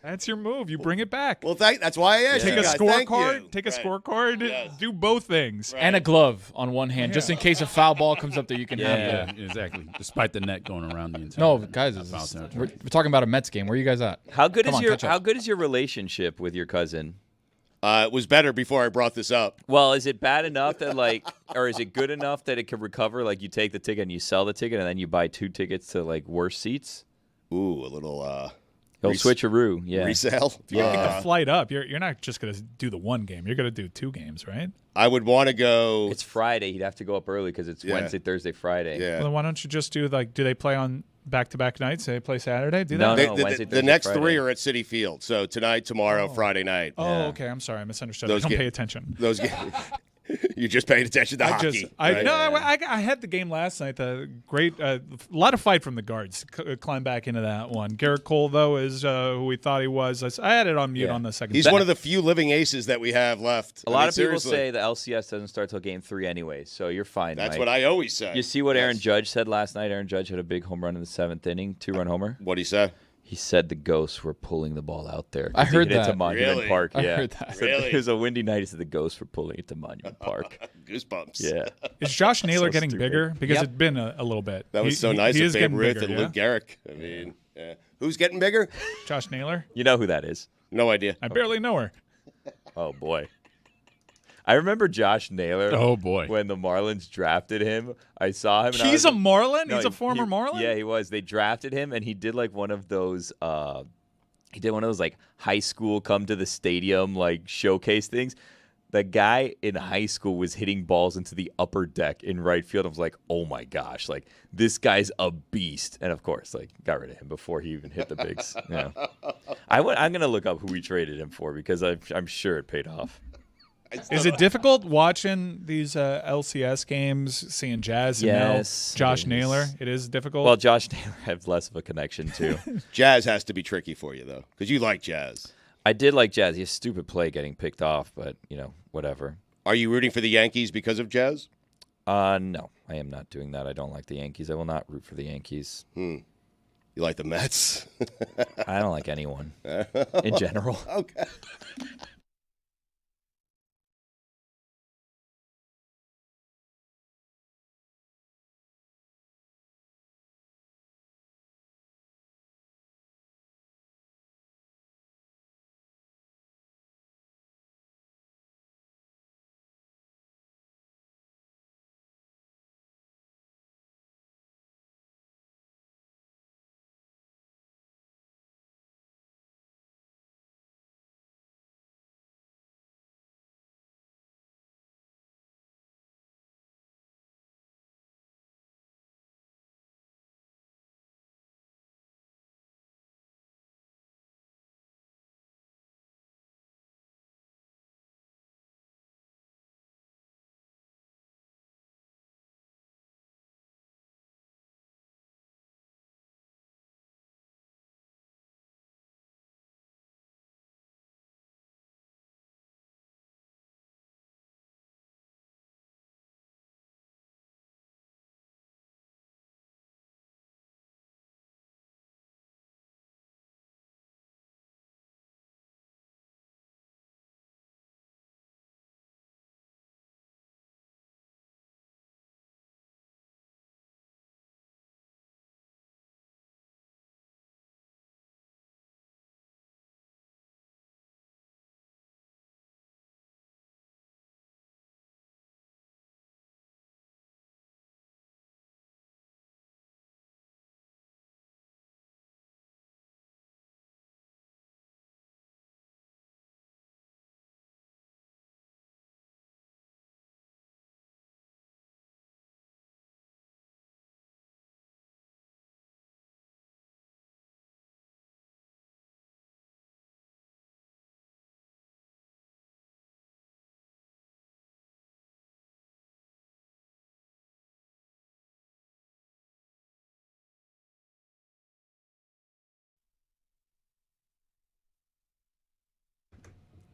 That's your move. You bring it back. Well, that's why I asked Take you a guys. Thank you. scorecard. Take a Right. scorecard. Yes. Do both things. Right. And a glove on one hand, just in case a foul ball comes up there, you can have Yeah, it. exactly. Despite the net going around the entire. No, guys, we're talking about a Mets game. Where are you guys at? How good Come is on, your catch up. How good is your relationship with your cousin? It was better before I brought this up. Well, is it bad enough that or is it good enough that it can recover? Like you take the ticket and you sell the ticket, and then you buy 2 tickets to worse seats. Ooh, a little He'll switcheroo. Yeah, resale. Pick the flight up. You're not just going to do the one game. You're going to do 2 games, right? I would want to go. It's Friday. He'd have to go up early because it's Wednesday, Thursday, Friday. Yeah. Well, then why don't you just do do they play on back-to-back nights? Do they play Saturday? Do No, that? no. The Wednesday, the Thursday, next Friday. 3 are at Citi Field. So tonight, tomorrow, Friday night. Oh, okay. I'm sorry. I misunderstood. Those I don't ga- pay attention. Those games. You just paid attention to hockey. I had the game last night. The great, a lot of fight from the guards. Climb back into that one. Garrett Cole, though, is who we thought he was. I had it on mute on the second. He's one of the few living aces that we have left. A lot of people say the LCS doesn't start till game 3 anyway, so you're fine. That's Mike. what I always say. You see what Aaron Judge said last night? Aaron Judge had a big home run in the 7th inning, 2-run homer. What'd he say? He said the Ghosts were pulling the ball out there. I heard He hit it that. to Monument Really? Park. I Yeah. heard that. So Really? It was a windy night. He said the Ghosts were pulling it to Monument Park. Goosebumps. Yeah. Is Josh Naylor So getting stupid. bigger? Because Yep. it's been a little bit. That was so nice he of is Babe getting Ruth bigger, and Lou Gehrig. I mean, who's getting bigger? Josh Naylor? You know who that is? No idea. I barely know her. Oh, boy. I remember Josh Naylor. Oh, boy. When the Marlins drafted him, I saw him. And I He's was a like- Marlin? No, He's a former Marlin? Yeah, he was. They drafted him, and he did one of those. He did one of those high school come to the stadium showcase things. The guy in high school was hitting balls into the upper deck in right field. I was like, oh my gosh, this guy's a beast. And of course, got rid of him before he even hit the bigs. Yeah. I'm gonna look up who we traded him for because I'm sure it paid off. Is it difficult watching these LCS games, seeing Jazz and Yes, now Josh it is. Naylor? It is difficult. Well, Josh Naylor has less of a connection too. Jazz has to be tricky for you, though, because you like Jazz. I did like Jazz. He has stupid play getting picked off, but whatever. Are you rooting for the Yankees because of Jazz? No, I am not doing that. I don't like the Yankees. I will not root for the Yankees. You like the Mets? I don't like anyone in general. Okay.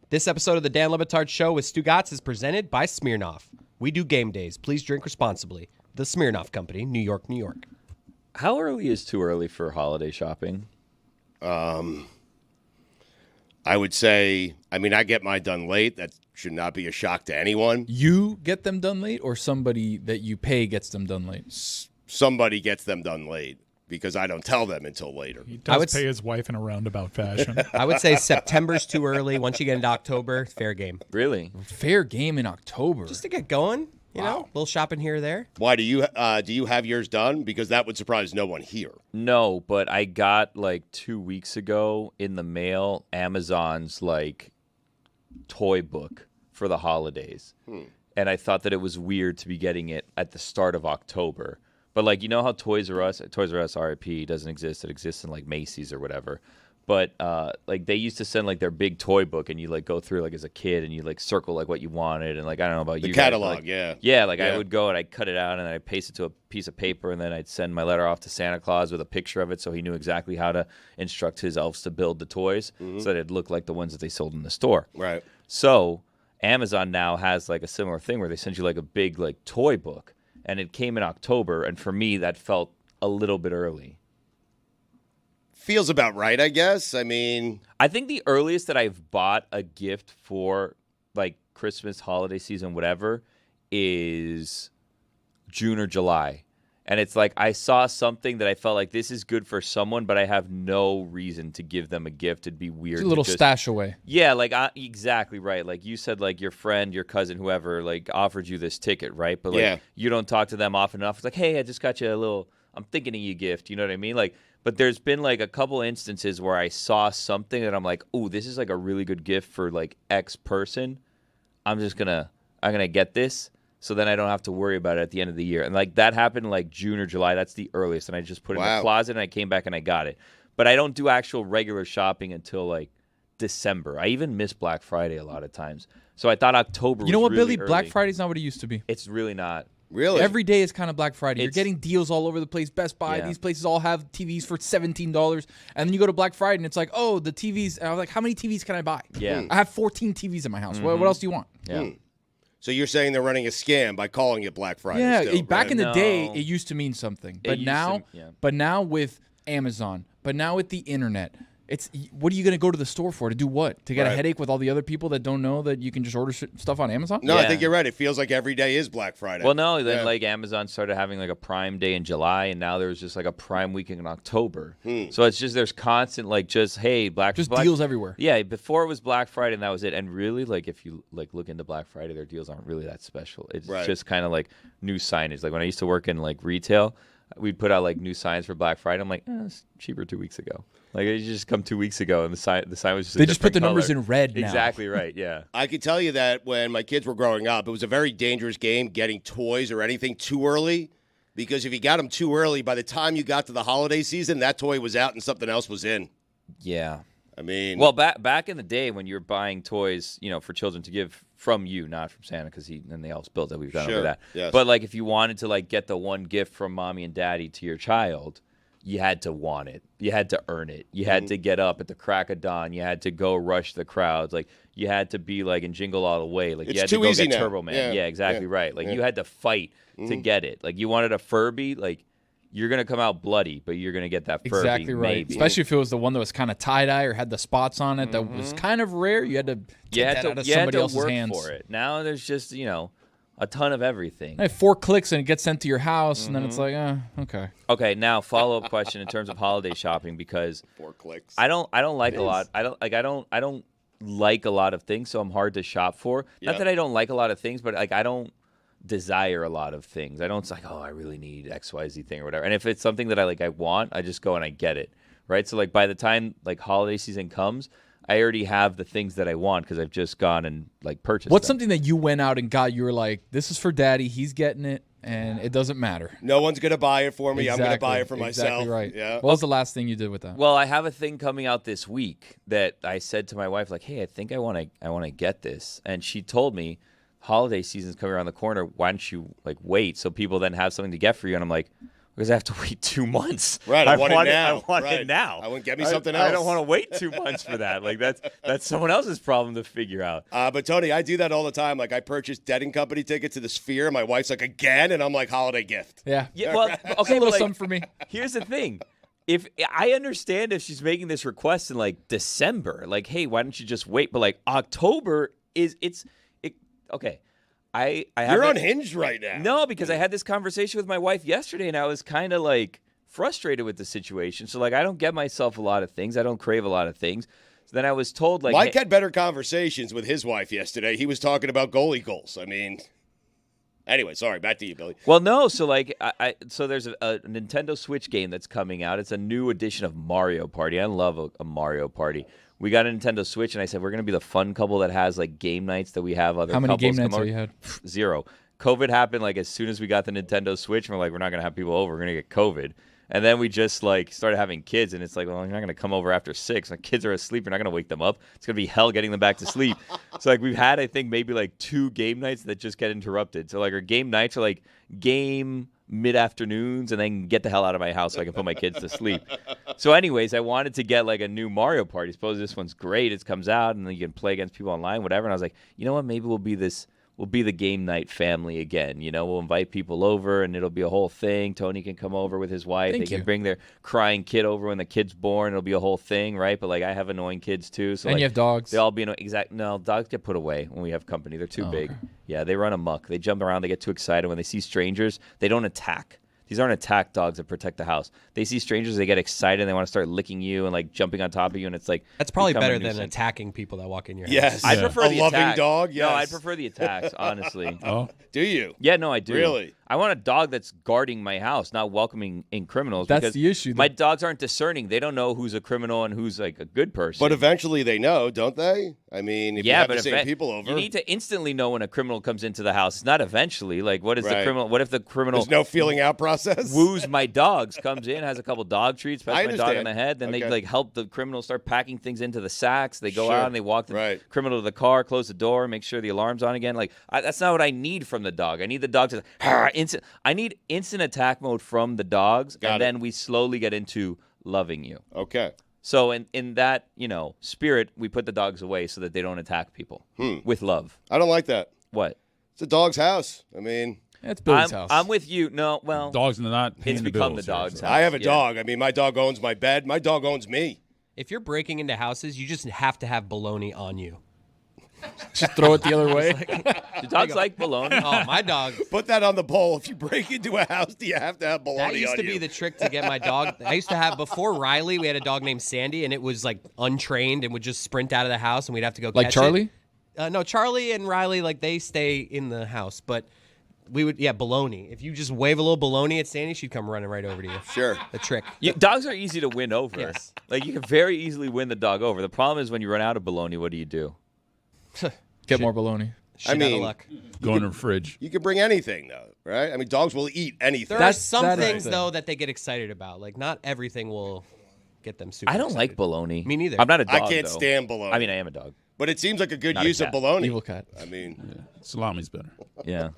This episode of the Dan Le Batard Show with Stugotz is presented by Smirnoff. We do game days. Please drink responsibly. The Smirnoff Company, New York, New York. How early is too early for holiday shopping? I would say, I mean, I get mine done late. That should not be a shock to anyone. You get them done late, or somebody that you pay gets them done late? Somebody gets them done late because I don't tell them until later. He does pay his wife in a roundabout fashion. I would say September's too early. Once you get into October, fair game. Really? Fair game in October. Just to get going, you know, a little shopping here or there. Why do you have yours done? Because that would surprise no one here. No, but I got like 2 weeks ago in the mail Amazon's like toy book for the holidays. And I thought that it was weird to be getting it at the start of October. But like, you know how Toys R Us RIP doesn't exist. It exists in like Macy's or whatever. But like they used to send like their big toy book, and you like go through like as a kid, and you like circle like what you wanted, and like I don't know about The you catalog, guys, yeah. Yeah, like I would go and I'd cut it out and I'd paste it to a piece of paper, and then I'd send my letter off to Santa Claus with a picture of it, so he knew exactly how to instruct his elves to build the toys, so that it'd look like the ones that they sold in the store. Right. So Amazon now has like a similar thing where they send you like a big like toy book, and it came in October, and for me that felt a little bit early. Feels about right, I guess. I mean, I think the earliest that I've bought a gift for like Christmas, holiday season, whatever, is June or July. And it's like I saw something that I felt like this is good for someone, but I have no reason to give them a gift. It'd be weird. It's a little to just, stash away. Yeah, like exactly right. Like you said, like your friend, your cousin, whoever, like offered you this ticket, right? But like you don't talk to them often enough. It's like, hey, I just got you a little, I'm thinking of you gift. You know what I mean? Like, but there's been like a couple instances where I saw something that I'm like, oh, this is like a really good gift for like X person. I'm gonna get this. So then I don't have to worry about it at the end of the year. And like that happened like June or July. That's the earliest. And I just put it in the closet, and I came back and I got it. But I don't do actual regular shopping until like December. I even miss Black Friday a lot of times. So I thought October You know was what, really Billy? Black early. Friday's not what it used to be. It's really not. really? Every day is kind of Black Friday. You're It's- getting deals all over the place. Best Buy, Yeah. these places all have TVs for $17. And then you go to Black Friday and it's like, oh, the TVs. And I was like, how many TVs can I buy? Yeah. I have 14 TVs in my house. What else do you want? Yeah. So you're saying they're running a scam by calling it Black Friday? Yeah, still, back right? in the No. day, it used to mean something. But used now, to- yeah. but now with Amazon, but now with the internet, it's what are you going to go to the store for? To do what? To get a Right. headache with all the other people that don't know that you can just order stuff on Amazon? No, I Yeah. think you're right. It feels like every day is Black Friday. Well, no, then Yeah. like Amazon started having like a Prime Day in July, and now there's just like a Prime weekend in October. So it's just there's constant like just hey Black Deals everywhere. Yeah, before it was Black Friday and that was it. And really, like if you like look into Black Friday, their deals aren't really that special. It's Right. just kind of like new signage. Like when I used to work in like retail, we'd put out like new signs for Black Friday. I'm like, it's cheaper 2 weeks ago. Like it just come 2 weeks ago, and the sign was just They just put the numbers in red now. Exactly right. Yeah. I can tell you that when my kids were growing up, it was a very dangerous game getting toys or anything too early. Because if you got them too early, by the time you got to the holiday season, that toy was out and something else was in. Yeah. I mean, Well, back in the day when you were buying toys, you know, for children to give from you, not from Santa, because and they all built it. We've gone Sure, over that. yes. But like, if you wanted to like get the one gift from mommy and daddy to your child, you had to want it. You had to earn it. You had to get up at the crack of dawn. You had to go rush the crowds. Like you had to be like in Jingle All the Way. Like It's you had too to go easy get now. Turbo Man. Yeah, Yeah, exactly yeah, right. Like yeah. you had to fight to get it. Like you wanted a Furby, like you're gonna come out bloody, but you're gonna get that Furby. Exactly right. Maybe. Especially if it was the one that was kind of tie dye or had the spots on it that was kind of rare. You had to you get had that to, out of you had somebody to else's work hands. for it. Now there's just a ton of everything. Hey, 4 clicks and it gets sent to your house, and then it's like, okay. Okay, now follow-up question in terms of holiday shopping, because 4 clicks. I don't like a lot. I don't like a lot of things, so I'm hard to shop for. Yeah. Not that I don't like a lot of things, but like I don't desire a lot of things. I don't it's like, oh, I really need XYZ thing or whatever. And if it's something that I want, I just go and I get it. Right? So like by the time like holiday season comes, I already have the things that I want because I've just gone and like purchased What's them. something that you went out and got? You were like, this is for daddy. He's getting it, and it doesn't matter. No one's going to buy it for me. I'm going to buy it for myself. Exactly right. Yeah. What was the last thing you did with that? Well, I have a thing coming out this week that I said to my wife, like, hey, I think I want to get this. And she told me, holiday season's coming around the corner. Why don't you like wait so people then have something to get for you? And I'm like, because I have to wait 2 months. Right, I want it now. I want Right. it now. I want get me something else. I don't want to wait 2 months for that. Like that's someone else's problem to figure out. But Tony, I do that all the time. Like I purchased Dead & Company tickets to the Sphere. My wife's like, again? And I'm like, holiday gift. Yeah. Yeah, well, Okay, okay, a little but, like, something for me. Here's the thing. if I understand if she's making this request in like December, like, hey, why don't you just wait? But like October okay. You're unhinged right now. No, because I had this conversation with my wife yesterday, and I was kind of like frustrated with the situation. So like, I don't get myself a lot of things. I don't crave a lot of things. So then I was told like, Mike had better conversations with his wife yesterday. He was talking about goalie goals. I mean, anyway, sorry. Back to you, Billy. Well, no. So like, so there's a Nintendo Switch game that's coming out. It's a new edition of Mario Party. I love a Mario Party. We got a Nintendo Switch, and I said we're gonna be the fun couple that has like game nights that we have other. How many couples game nights come have you over. had? 0. COVID happened like as soon as we got the Nintendo Switch, and we're like, we're not gonna have people over. We're gonna get COVID. And then we just like started having kids, and it's like, well, you're not gonna come over after 6. Like, kids are asleep. You're not gonna wake them up. It's gonna be hell getting them back to sleep. So like we've had, I think, maybe like 2 game nights that just get interrupted. So like our game nights are like game mid-afternoons, and then get the hell out of my house so I can put my kids to sleep. So anyways, I wanted to get like a new Mario Party. Suppose this one's great. It comes out, and then you can play against people online, whatever. And I was like, you know what? Maybe we'll be the game night family again. You know, we'll invite people over, and it'll be a whole thing. Tony can come over with his wife. They can bring their crying kid over when the kid's born. It'll be a whole thing, right? But like, I have annoying kids too. So and like, you have dogs. They all be no, dogs get put away when we have company. They're too big. Okay. Yeah, they run amok. They jump around. They get too excited when they see strangers. They don't attack. These aren't attack dogs that protect the house. They see strangers, they get excited, and they want to start licking you and like jumping on top of you, and it's like that's probably better become a than nuisance. attacking people that walk in your house. Yes. I prefer the loving attack. dog. Yes. No, I prefer the attacks, honestly. Oh, Do you? Yeah, no, I do. Really? I want a dog that's guarding my house, not welcoming in criminals. That's because the issue. My dogs aren't discerning. They don't know who's a criminal and who's like a good person. But eventually they know, don't they? I mean, if you have the same people over. You need to instantly know when a criminal comes into the house. It's not eventually. Like, what is the Right. criminal? What if the criminal There's no feeling out process? woos my dogs, comes in, has a couple dog treats, pets I my dog on understand. the head, then they Okay. like help the criminal start packing things into the sacks. They go Sure. out and they walk the Right. criminal to the car, close the door, make sure the alarm's on again. Like, that's not what I need from the dog. I need the dog to instant. I need instant attack mode from the dogs, Got and it. then we slowly get into loving you. Okay. So in that spirit, we put the dogs away so that they don't attack people with love. I don't like that. What? It's a dog's house. I mean, It's Billy's house. I'm with you. No, well, dogs are not paying it's the become bills the here, dog's so. house. I have a Yeah. dog. I mean, my dog owns my bed. My dog owns me. If you're breaking into houses, you just have to have bologna on you. Just throw it the other way. Do dogs like bologna? Oh, my dog. Put that on the poll. If you break into a house, do you have to have bologna That used on to you? be the trick to get my dog. I used to have, before Riley, we had a dog named Sandy, and it was like untrained and would just sprint out of the house, and we'd have to go Like catch Charlie? it. No, Charlie and Riley, like they stay in the house, but we would, bologna. If you just wave a little bologna at Sandy, she'd come running right over to you. Sure. The trick. Dogs are easy to win over. Yes. Like, you can very easily win the dog over. The problem is when you run out of bologna, what do you do? Get more bologna. Shit out mean- of luck. Go in the fridge. You can bring anything, though, right? I mean, dogs will eat anything. There That's- are some that is things, the- though, that they get excited about. Like, not everything will get them super I don't like excited. bologna. Me neither. I'm not a dog, I can't though. stand bologna. I mean, I am a dog. But it seems like a good Not a use of cat. bologna. Evil cat. I mean, Salami's better. Yeah.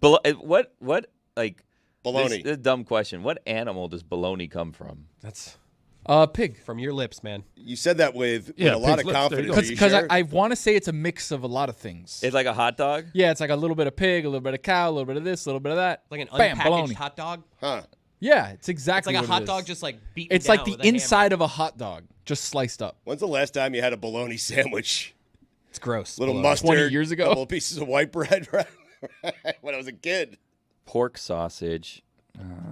What, like, bologna. This is a dumb question. What animal does bologna come from? That's Pig. from your lips, man. You said that with Yeah, a lot pig's of lips, there you confidence. go. Are you Because sure? I want to say it's a mix of a lot of things. It's like a hot dog? Yeah, it's like a little bit of pig, a little bit of cow, a little bit of this, a little bit of that. Like an Bam, unpackaged bologna. hot dog. Huh. Yeah, it's It's exactly like a what it hot is. dog just like beaten It's down like the with a hammer. inside of a hot dog, just sliced up. When's the last time you had a bologna sandwich? It's gross. Little bologna. mustard. 20 years ago. Couple pieces of white bread right? when I was a kid. Pork sausage.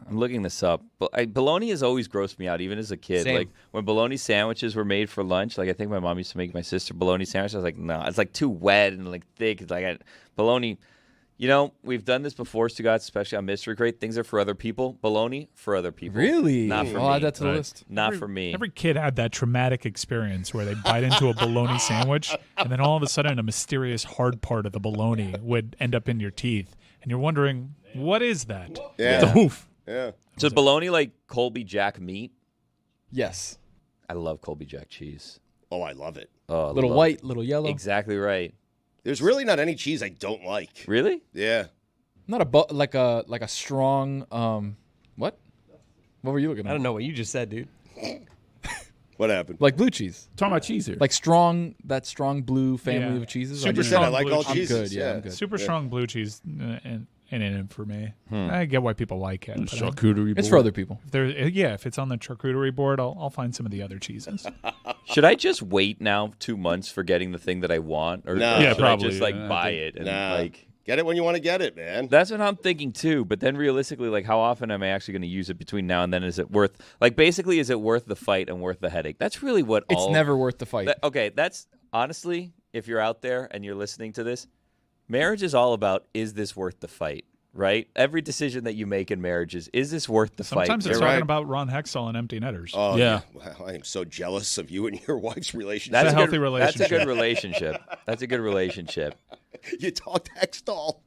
I'm looking this up. But bologna has always grossed me out, even as a kid. Same. Like, when bologna sandwiches were made for lunch, like, I think my mom used to make my sister bologna sandwiches. I was like, no, it's like too wet and like thick. It's like bologna. We've done this before, Stugotz, especially on Mystery Crate. Things are for other people. Bologna for other people. Really? Not for I'll me. add that to the list. Not for me. Every kid had that traumatic experience where they bite into a bologna sandwich, and then all of a sudden a mysterious hard part of the bologna would end up in your teeth, and you're wondering, what is that? Yeah. It's a hoof. Yeah. So is bologna like Colby Jack meat? Yes. I love Colby Jack cheese. Oh, I love it. Oh, I Little love white, it. little yellow. Exactly right. There's really not any cheese I don't like. Really? Yeah. Not like a strong what? What were you looking at? I don't know what you just said, dude. What happened? Like blue cheese. Talking about cheese here. Like that strong blue family Yeah. of cheeses. Super I just- strong I like blue all cheese. cheeses. good, yeah, I'm good. Super strong blue cheese, and in it for me. I get why people like it. But Charcuterie. It's for other people. if it's on the charcuterie board, I'll find some of the other cheeses. Should I just wait now 2 months for getting the thing that I want, or, No. or Yeah, should probably. I just buy it and like? Get it when you want to get it, man. That's what I'm thinking too. But then realistically, like, how often am I actually going to use it between now and then? Is it worth, like, basically, is it worth the fight and worth the headache? That's really what It's never worth the fight. Okay, that's honestly, if you're out there and you're listening to this, marriage is all about, is this worth the fight? Right? Every decision that you make in marriage is this worth the fight? Sometimes it's talking about Ron Hextall and empty netters. Oh, Yeah. Wow, I am so jealous of you and your wife's relationship. That's a healthy That's a relationship. good relationship. That's a good relationship. You talked Hextall.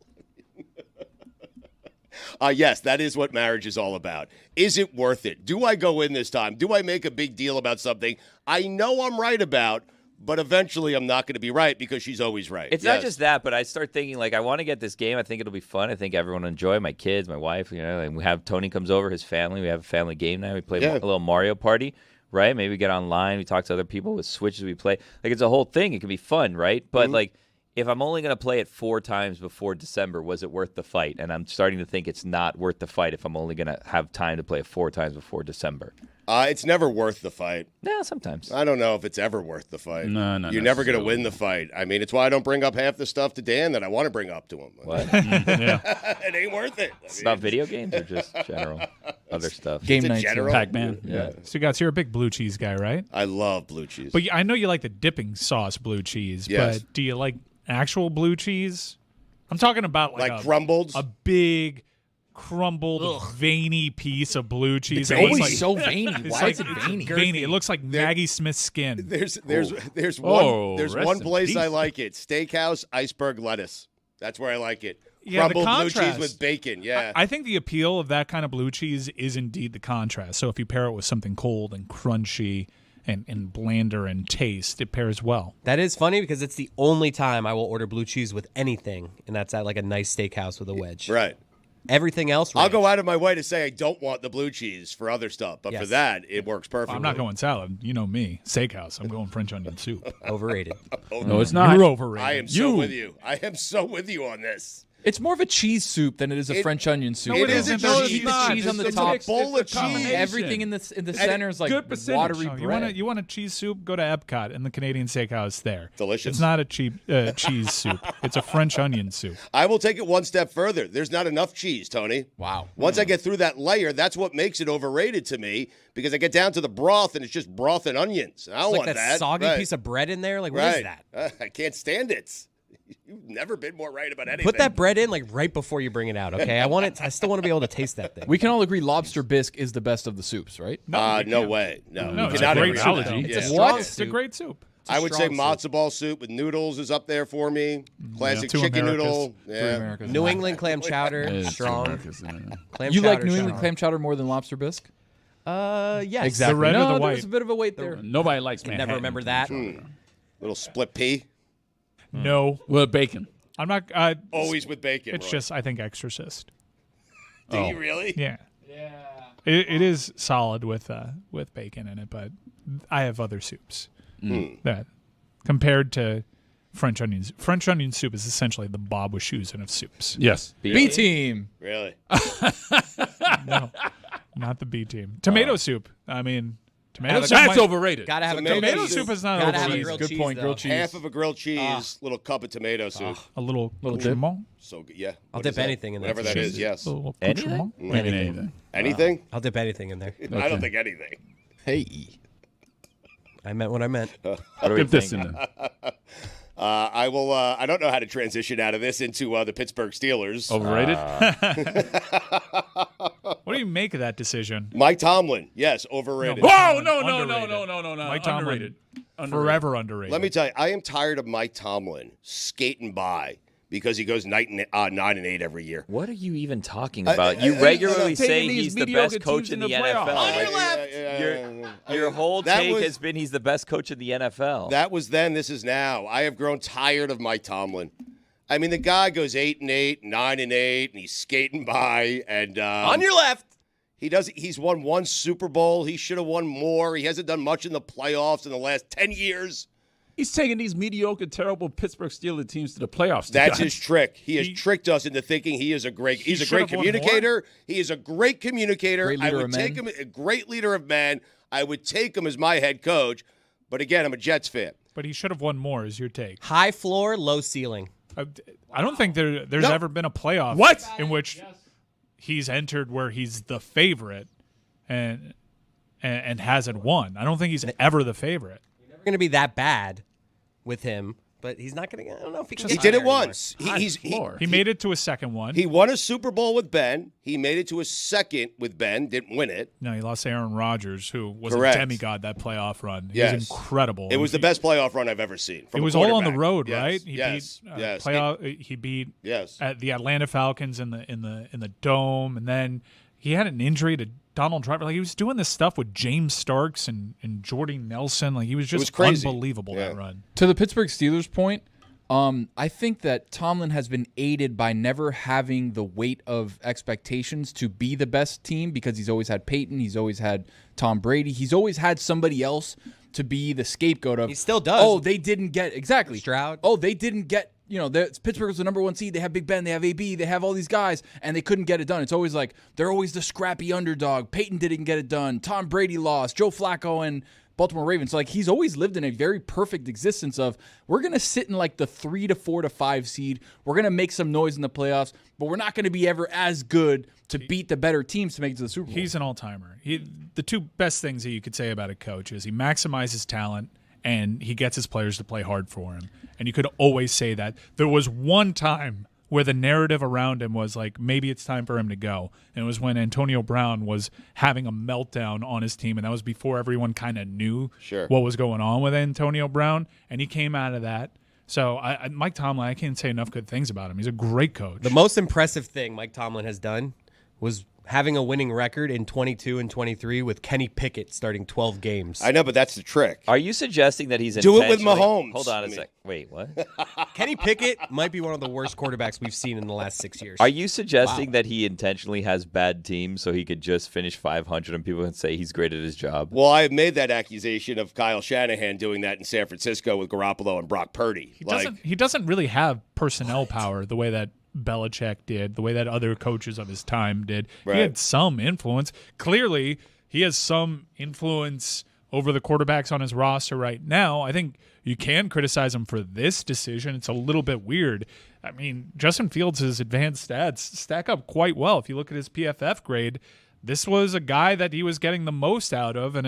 Yes, that is what marriage is all about. Is it worth it? Do I go in this time? Do I make a big deal about something I know I'm right about, but eventually I'm not going to be right because she's always right? It's not just that, but I start thinking, like, I want to get this game. I think it'll be fun. I think everyone will enjoy it. My kids, my wife, and we have Tony comes over, his family. We have a family game night. We play a little Mario Party, right? Maybe we get online. We talk to other people with Switches we play. Like, it's a whole thing. It can be fun, right? But, like, if I'm only going to play it 4 times before December, was it worth the fight? And I'm starting to think it's not worth the fight if I'm only going to have time to play it 4 times before December. It's never worth the fight. Yeah, sometimes. I don't know if it's ever worth the fight. No, You're never going to win the fight. I mean, it's why I don't bring up half the stuff to Dan that I want to bring up to him. What? It ain't worth it. It's about video games or just general other stuff? Game It's a night. general. Pac-Man. Yeah. Stugotz, you're a big blue cheese guy, right? I love blue cheese. But I know you like the dipping sauce blue cheese. Yes. But do you like actual blue cheese? I'm talking about like crumbled? a big crumbled veiny piece of blue cheese. It Always looks like- so veiny. it's Why like- is it veiny? Veiny. It looks like Maggie Smith's skin. There's one Oh, there's rest one in place I peace. like it. Steakhouse iceberg lettuce. That's where I like it. Yeah, the Crumbled blue cheese contrast. with bacon. Yeah. I think the appeal of that kind of blue cheese is indeed the contrast. So if you pair it with something cold and crunchy and blander in taste, it pairs well. That is funny because it's the only time I will order blue cheese with anything, and that's at like a nice steakhouse with a wedge. Right. Everything else, I'll ranch. go out of my way to say I don't want the blue cheese for other stuff, but for Yes. that, it works perfectly. I'm not going salad. You know me. Steakhouse. I'm going French onion soup. Overrated. No, it's not. You're overrated. I am so with you. I am so with you on this. It's more of a cheese soup than it is a French onion soup. No, it isn't. The No, cheese, it's the not. cheese on the It's top. a bowl of cheese. Everything in the center is like good percentage. watery Oh, bread. you want a cheese soup? Go to Epcot in the Canadian Steakhouse there. Delicious. It's not a cheap cheese soup. It's a French onion soup. I will take it one step further. There's not enough cheese, Tony. Wow. Once I get through that layer, that's what makes it overrated to me because I get down to the broth and it's just broth and onions. I don't Like want that that. soggy Right. piece of bread in there. Like, what is Right. that? I can't stand it. You've never been more right about anything. Put that bread in like right before you bring it out. Okay, I want it. I still want to be able to taste that thing. We can all agree lobster bisque is the best of the soups, right? No way. No, No, you it's cannot a great agree soup. with that. It's a Yeah. strong What? It's a soup. great soup. I would say strong matzo ball soup with noodles is up there for me. Classic Two chicken Americas. noodle. Three Yeah. Americas. New England clam chowder, Yeah, strong. America's, yeah. Clam You like chowder, New England strong. clam chowder more than lobster bisque? Yes. Exactly. The red or no, the white? there's a bit of a weight there. Nobody likes Can Manhattan. never remember that. Little split pea. No, Well, bacon. I'm not. Always with bacon. It's Roy. just I think Exorcist. Do you really? Yeah. It is solid with bacon in it, but I have other soups that compared to French onions. French onion soup is essentially the Bob Wischusen of soups. Yes. B team. Really? No, not the B team. Tomato soup. I mean, tomato soup. That's might- overrated. Gotta have a Tomato grilled Tomato cheese. soup is not Gotta have a overrated. grilled Good cheese, point. though. Grilled cheese. Half of a grilled cheese, little cup of tomato soup. A little dip. accoutrement. So good. Yeah. I'll What dip is that? anything in there. Whatever that is, yes. A little Anything? accoutrement. Anything. Anything? I'll dip anything in there. I don't think anything. Hey. I meant what I meant. What do we Dip this think? in there. I will. I don't know how to transition out of this into the Pittsburgh Steelers. Overrated. What do you make of that decision? Mike Tomlin, yes, overrated. No. Whoa! No! No! No! Underrated. No! No! No! No! Mike Tomlin, Underrated. forever underrated. Let me tell you, I am tired of Mike Tomlin skating by because he goes 9-8 every year. What are you even talking about? You regularly say taking these he's the mediocre best coach teams in in the the playoffs. NFL. On your left. Your whole That take was- has been he's the best coach in the NFL. That was then. This is now. I have grown tired of Mike Tomlin. I mean, the guy goes 8-8, 9-8, and he's skating by. And On your left. He's won one Super Bowl. He should have won more. He hasn't done much in the playoffs in the last 10 years. He's taking these mediocre, terrible Pittsburgh Steelers teams to the playoffs. That's his trick. He has tricked us into thinking he's a great communicator. He is a great communicator. Great I leader would of take men. him, a great leader of men. I would take him as my head coach. But again, I'm a Jets fan. But he should have won more, is your take. High floor, low ceiling. I don't think there's ever been a playoff in which he's entered where he's the favorite and hasn't won. I don't think he's ever the favorite. Never going to be that bad with him, but he's not going to. I don't know if he can. He did it once. He made it to a second one. He won a Super Bowl with Ben. He made it to a second with Ben. Didn't win it. No, he lost to Aaron Rodgers, who was Correct. a demigod that playoff run. He Yes. was incredible. It was the best playoff run I've ever seen. It was all on the road, Yes. right? He beat at the Atlanta Falcons in the dome, and then he had an injury to Donald Driver. Like, he was doing this stuff with James Starks and Jordy Nelson. Like, he was just crazy. unbelievable that run. To the Pittsburgh Steelers point, I think that Tomlin has been aided by never having the weight of expectations to be the best team because he's always had Peyton, he's always had Tom Brady, he's always had somebody else to be the scapegoat of. He still does. Oh, they didn't get Stroud. Oh, they didn't get. Pittsburgh was the number 1 seed. They have Big Ben, they have AB, they have all these guys, and they couldn't get it done. It's always like they're always the scrappy underdog. Peyton didn't get it done. Tom Brady lost. Joe Flacco and Baltimore Ravens. So, like, he's always lived in a very perfect existence of we're going to sit in like the 3 to 4 to 5 seed. We're going to make some noise in the playoffs, but we're not going to be ever as good to beat the better teams to make it to the Super Bowl. He's an all-timer. The two best things that you could say about a coach is he maximizes talent and he gets his players to play hard for him. And you could always say that. There was one time where the narrative around him was like, maybe it's time for him to go. And it was when Antonio Brown was having a meltdown on his team, and that was before everyone kind of knew what was going on with Antonio Brown, and he came out of that. So Mike Tomlin, I can't say enough good things about him. He's a great coach. The most impressive thing Mike Tomlin has done was having a winning record in 22 and 23 with Kenny Pickett starting 12 games. I know, but that's the trick. Are you suggesting that he's Do it with intentionally- Mahomes. Hold on a sec. Wait, what? Kenny Pickett might be one of the worst quarterbacks we've seen in the last 6 years. Are you suggesting that he intentionally has bad teams so he could just finish 500 and people can say he's great at his job? Well, I have made that accusation of Kyle Shanahan doing that in San Francisco with Garoppolo and Brock Purdy. He doesn't really have personnel power the way that Belichick did, the way that other coaches of his time did. Right. He had some influence. Clearly, he has some influence over the quarterbacks on his roster right now. I think you can criticize him for this decision. It's a little bit weird. I mean, Justin Fields' advanced stats stack up quite well. If you look at his PFF grade, this was a guy that he was getting the most out of, and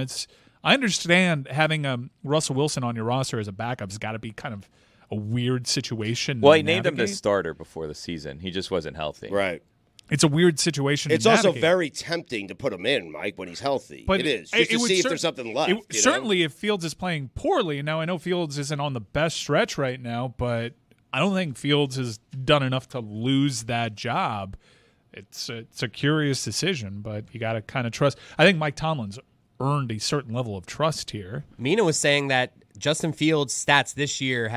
I understand having Russell Wilson on your roster as a backup has got to be kind of a weird situation. Well, he named him the starter before the season. He just wasn't healthy. Right. It's a weird situation. It's to also navigate. very tempting to put him in, Mike, when he's healthy. But it is. Just to would see if there's something left. Certainly, if Fields is playing poorly, now I know Fields isn't on the best stretch right now, but I don't think Fields has done enough to lose that job. It's a curious decision, but you got to kind of trust. I think Mike Tomlin's earned a certain level of trust here. Mina was saying that Justin Fields' stats this year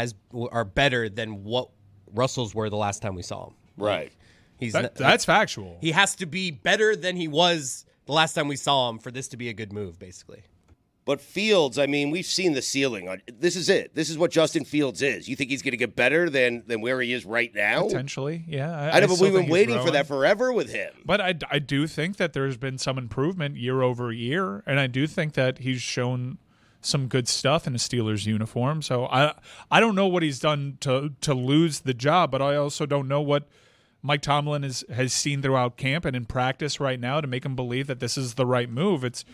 are better than what Russell's were the last time we saw him. Right. That's factual. He has to be better than he was the last time we saw him for this to be a good move, basically. But Fields, I mean, we've seen the ceiling. This is it. This is what Justin Fields is. You think he's going to get better than where he is right now? Potentially, yeah. I know, but still we've been think he's waiting for growing. that forever with him. But I do think that there's been some improvement year over year, and I do think that he's shown some good stuff in a Steelers uniform. So I don't know what he's done to lose the job, but I also don't know what Mike Tomlin has seen throughout camp and in practice right now to make him believe that this is the right move. It's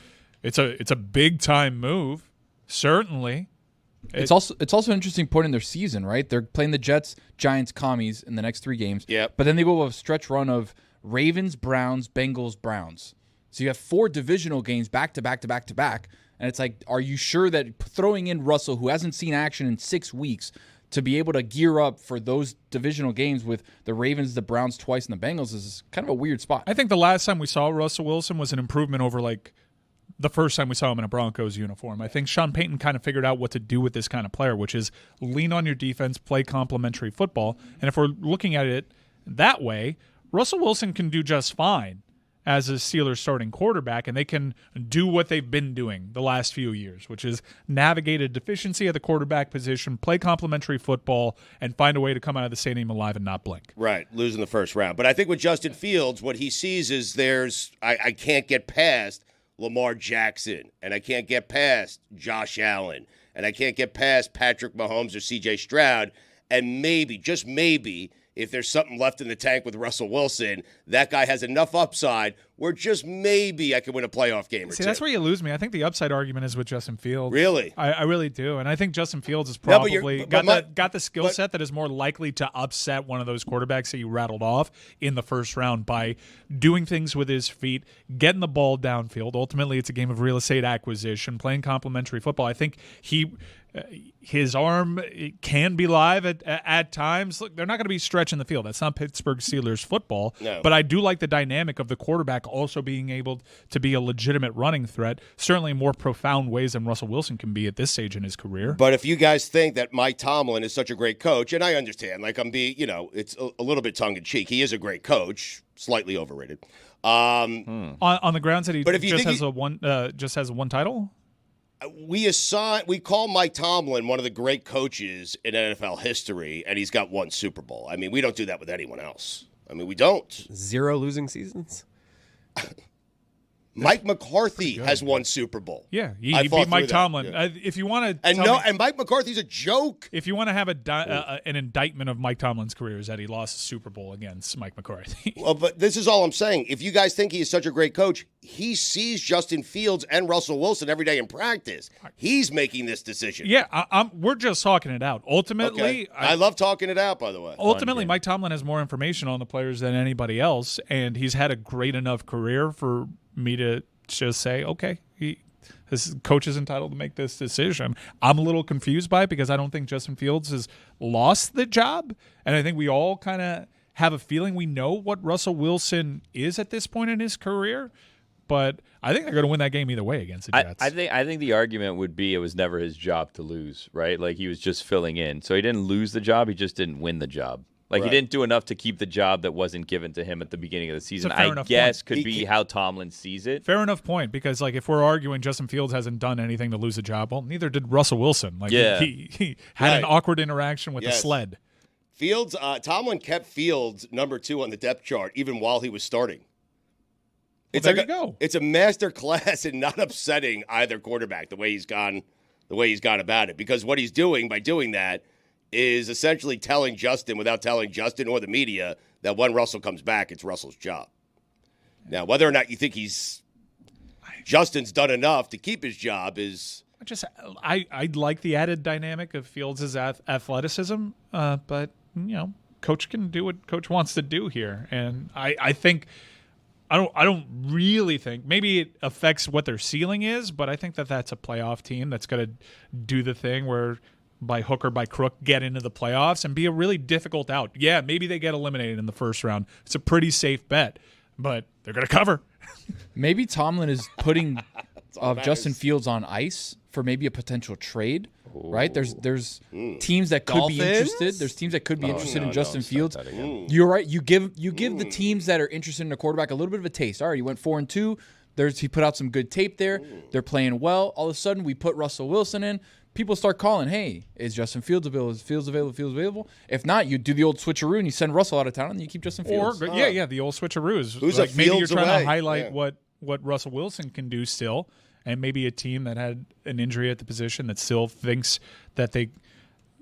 a big time move, certainly. It's also an interesting point in their season, right? They're playing the Jets, Giants, Commies in the next 3 games. Yep. But then they go a stretch run of Ravens, Browns, Bengals, Browns. So you have 4 divisional games back to back to back to back. And it's like, are you sure that throwing in Russell, who hasn't seen action in 6 weeks, to be able to gear up for those divisional games with the Ravens, the Browns twice, and the Bengals is kind of a weird spot. I think the last time we saw Russell Wilson was an improvement over like the first time we saw him in a Broncos uniform. I think Sean Payton kind of figured out what to do with this kind of player, which is lean on your defense, play complementary football. And if we're looking at it that way, Russell Wilson can do just fine. as a Steelers starting quarterback, and they can do what they've been doing the last few years, which is navigate a deficiency at the quarterback position, play complementary football, and find a way to come out of the stadium alive and not blink. Right, losing the first round. But I think with Justin Fields, what he sees is I can't get past Lamar Jackson, and I can't get past Josh Allen, and I can't get past Patrick Mahomes or C.J. Stroud, and maybe, just maybe, if there's something left in the tank with Russell Wilson, that guy has enough upside where just maybe I could win a playoff game or two. See, that's where you lose me. I think the upside argument is with Justin Fields. Really? I really do. And I think Justin Fields is probably got the skill set that is more likely to upset one of those quarterbacks that you rattled off in the first round by doing things with his feet, getting the ball downfield. Ultimately, it's a game of real estate acquisition, playing complementary football. I think his arm can be live at times. Look, they're not going to be stretching the field. That's not Pittsburgh Steelers football. No. But I do like the dynamic of the quarterback also being able to be a legitimate running threat, certainly in more profound ways than Russell Wilson can be at this stage in his career. But if you guys think that Mike Tomlin is such a great coach, and I understand, like it's a little bit tongue-in-cheek. He is a great coach, slightly overrated. On the grounds that he just has one title? We call Mike Tomlin one of the great coaches in NFL history, and he's got one Super Bowl. I mean, we don't do that with anyone else. I mean, we don't. 0 losing seasons? Mike McCarthy has won Super Bowl. Yeah, he beat Mike Tomlin. Yeah. If you want to, and Mike McCarthy's a joke. If you want to have an indictment of Mike Tomlin's career, is that he lost a Super Bowl against Mike McCarthy. Well, but this is all I'm saying. If you guys think he is such a great coach, he sees Justin Fields and Russell Wilson every day in practice. He's making this decision. Yeah, we're just talking it out. Ultimately, okay. I love talking it out. By the way, ultimately, Mike Tomlin has more information on the players than anybody else, and he's had a great enough career for me to just say, okay, his coach is entitled to make this decision. I'm a little confused by it because I don't think Justin Fields has lost the job, and I think we all kind of have a feeling we know what Russell Wilson is at this point in his career, but I think they're going to win that game either way against the Jets. I think the argument would be it was never his job to lose, right? Like he was just filling in. So he didn't lose the job, he just didn't win the job. Like he didn't do enough to keep the job that wasn't given to him at the beginning of the season. I guess could be how Tomlin sees it. Fair enough point, because like if we're arguing Justin Fields hasn't done anything to lose a job, well, neither did Russell Wilson. Like he had an awkward interaction with the sled. Fields, Tomlin kept Fields number 2 on the depth chart even while he was starting. It's It's a master class in not upsetting either quarterback the way he's gone about it, because what he's doing by doing that is essentially telling Justin without telling Justin or the media that when Russell comes back, it's Russell's job. Now, whether or not you think Justin's done enough to keep his job is... I like the added dynamic of Fields' athleticism, but, coach can do what coach wants to do here. And I think... I don't really think, maybe it affects what their ceiling is, but I think that's a playoff team that's going to do the thing where by hook or by crook get into the playoffs and be a really difficult out. Yeah, maybe they get eliminated in the first round. It's a pretty safe bet, but they're going to cover. Maybe Tomlin is putting Justin Fields on ice for maybe a potential trade. Right? There's teams that could be interested. There's teams that could be interested in Justin Fields. You're right. You give the teams that are interested in a quarterback a little bit of a taste. All right, he went 4-2. He put out some good tape there. They're playing well. All of a sudden, we put Russell Wilson in. People start calling, hey, is Justin Fields available? Is Fields available? Fields available? If not, you do the old switcheroo and you send Russell out of town and you keep Justin Fields. The old switcheroo is who's like maybe you're trying away. to highlight what Russell Wilson can do still, and maybe a team that had an injury at the position that still thinks that they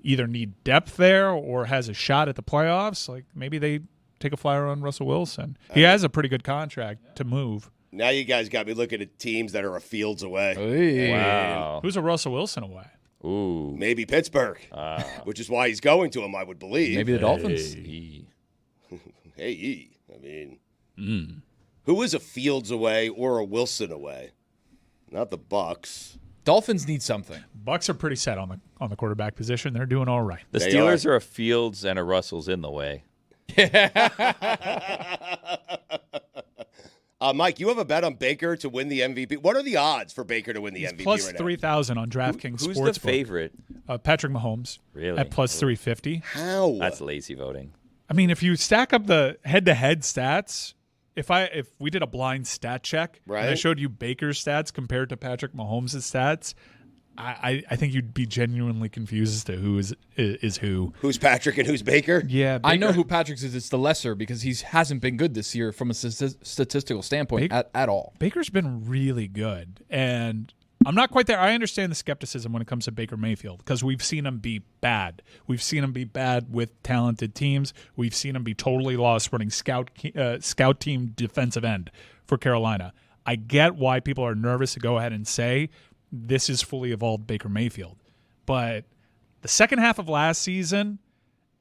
either need depth there or has a shot at the playoffs. Like maybe they take a flyer on Russell Wilson. He has a pretty good contract to move. Now you guys got me looking at teams that are a Fields away. Hey. Wow. Who's a Russell Wilson away? Ooh. Maybe Pittsburgh, which is why he's going to him, I would believe. Maybe the Dolphins. I mean, who is a Fields away or a Wilson away? Not the Bucks. Dolphins need something. Bucks are pretty set on the quarterback position. They're doing all right. The Steelers are a Fields and a Russell's in the way. Mike, you have a bet on Baker to win the MVP. What are the odds for Baker to win the MVP plus right now? 3,000 on DraftKings Sportsbook. Who's the favorite? Patrick Mahomes. Really? At plus 350. How? That's lazy voting. I mean, if you stack up the head-to-head stats, if we did a blind stat check and I Right. showed you Baker's stats compared to Patrick Mahomes' stats, I think you'd be genuinely confused as to who is who. Who's Patrick and who's Baker? Yeah, I know who Patrick's is. It's the lesser because he hasn't been good this year from a statistical standpoint at all. Baker's been really good, and I'm not quite there. I understand the skepticism when it comes to Baker Mayfield because we've seen him be bad. We've seen him be bad with talented teams. We've seen him be totally lost running scout team defensive end for Carolina. I get why people are nervous to go ahead and say this is fully evolved Baker Mayfield. But the second half of last season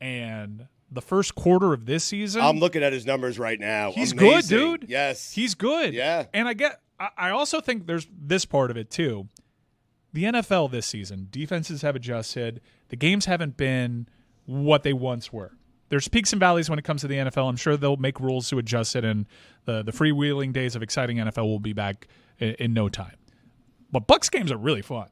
and the first quarter of this season, I'm looking at his numbers right now. he's Amazing. good, dude. Yes. He's good. Yeah. And I also think there's this part of it too. The NFL this season, defenses have adjusted. The games haven't been what they once were. There's peaks and valleys when it comes to the NFL. I'm sure they'll make rules to adjust it, and the freewheeling days of exciting NFL will be back in no time. But Bucs games are really fun.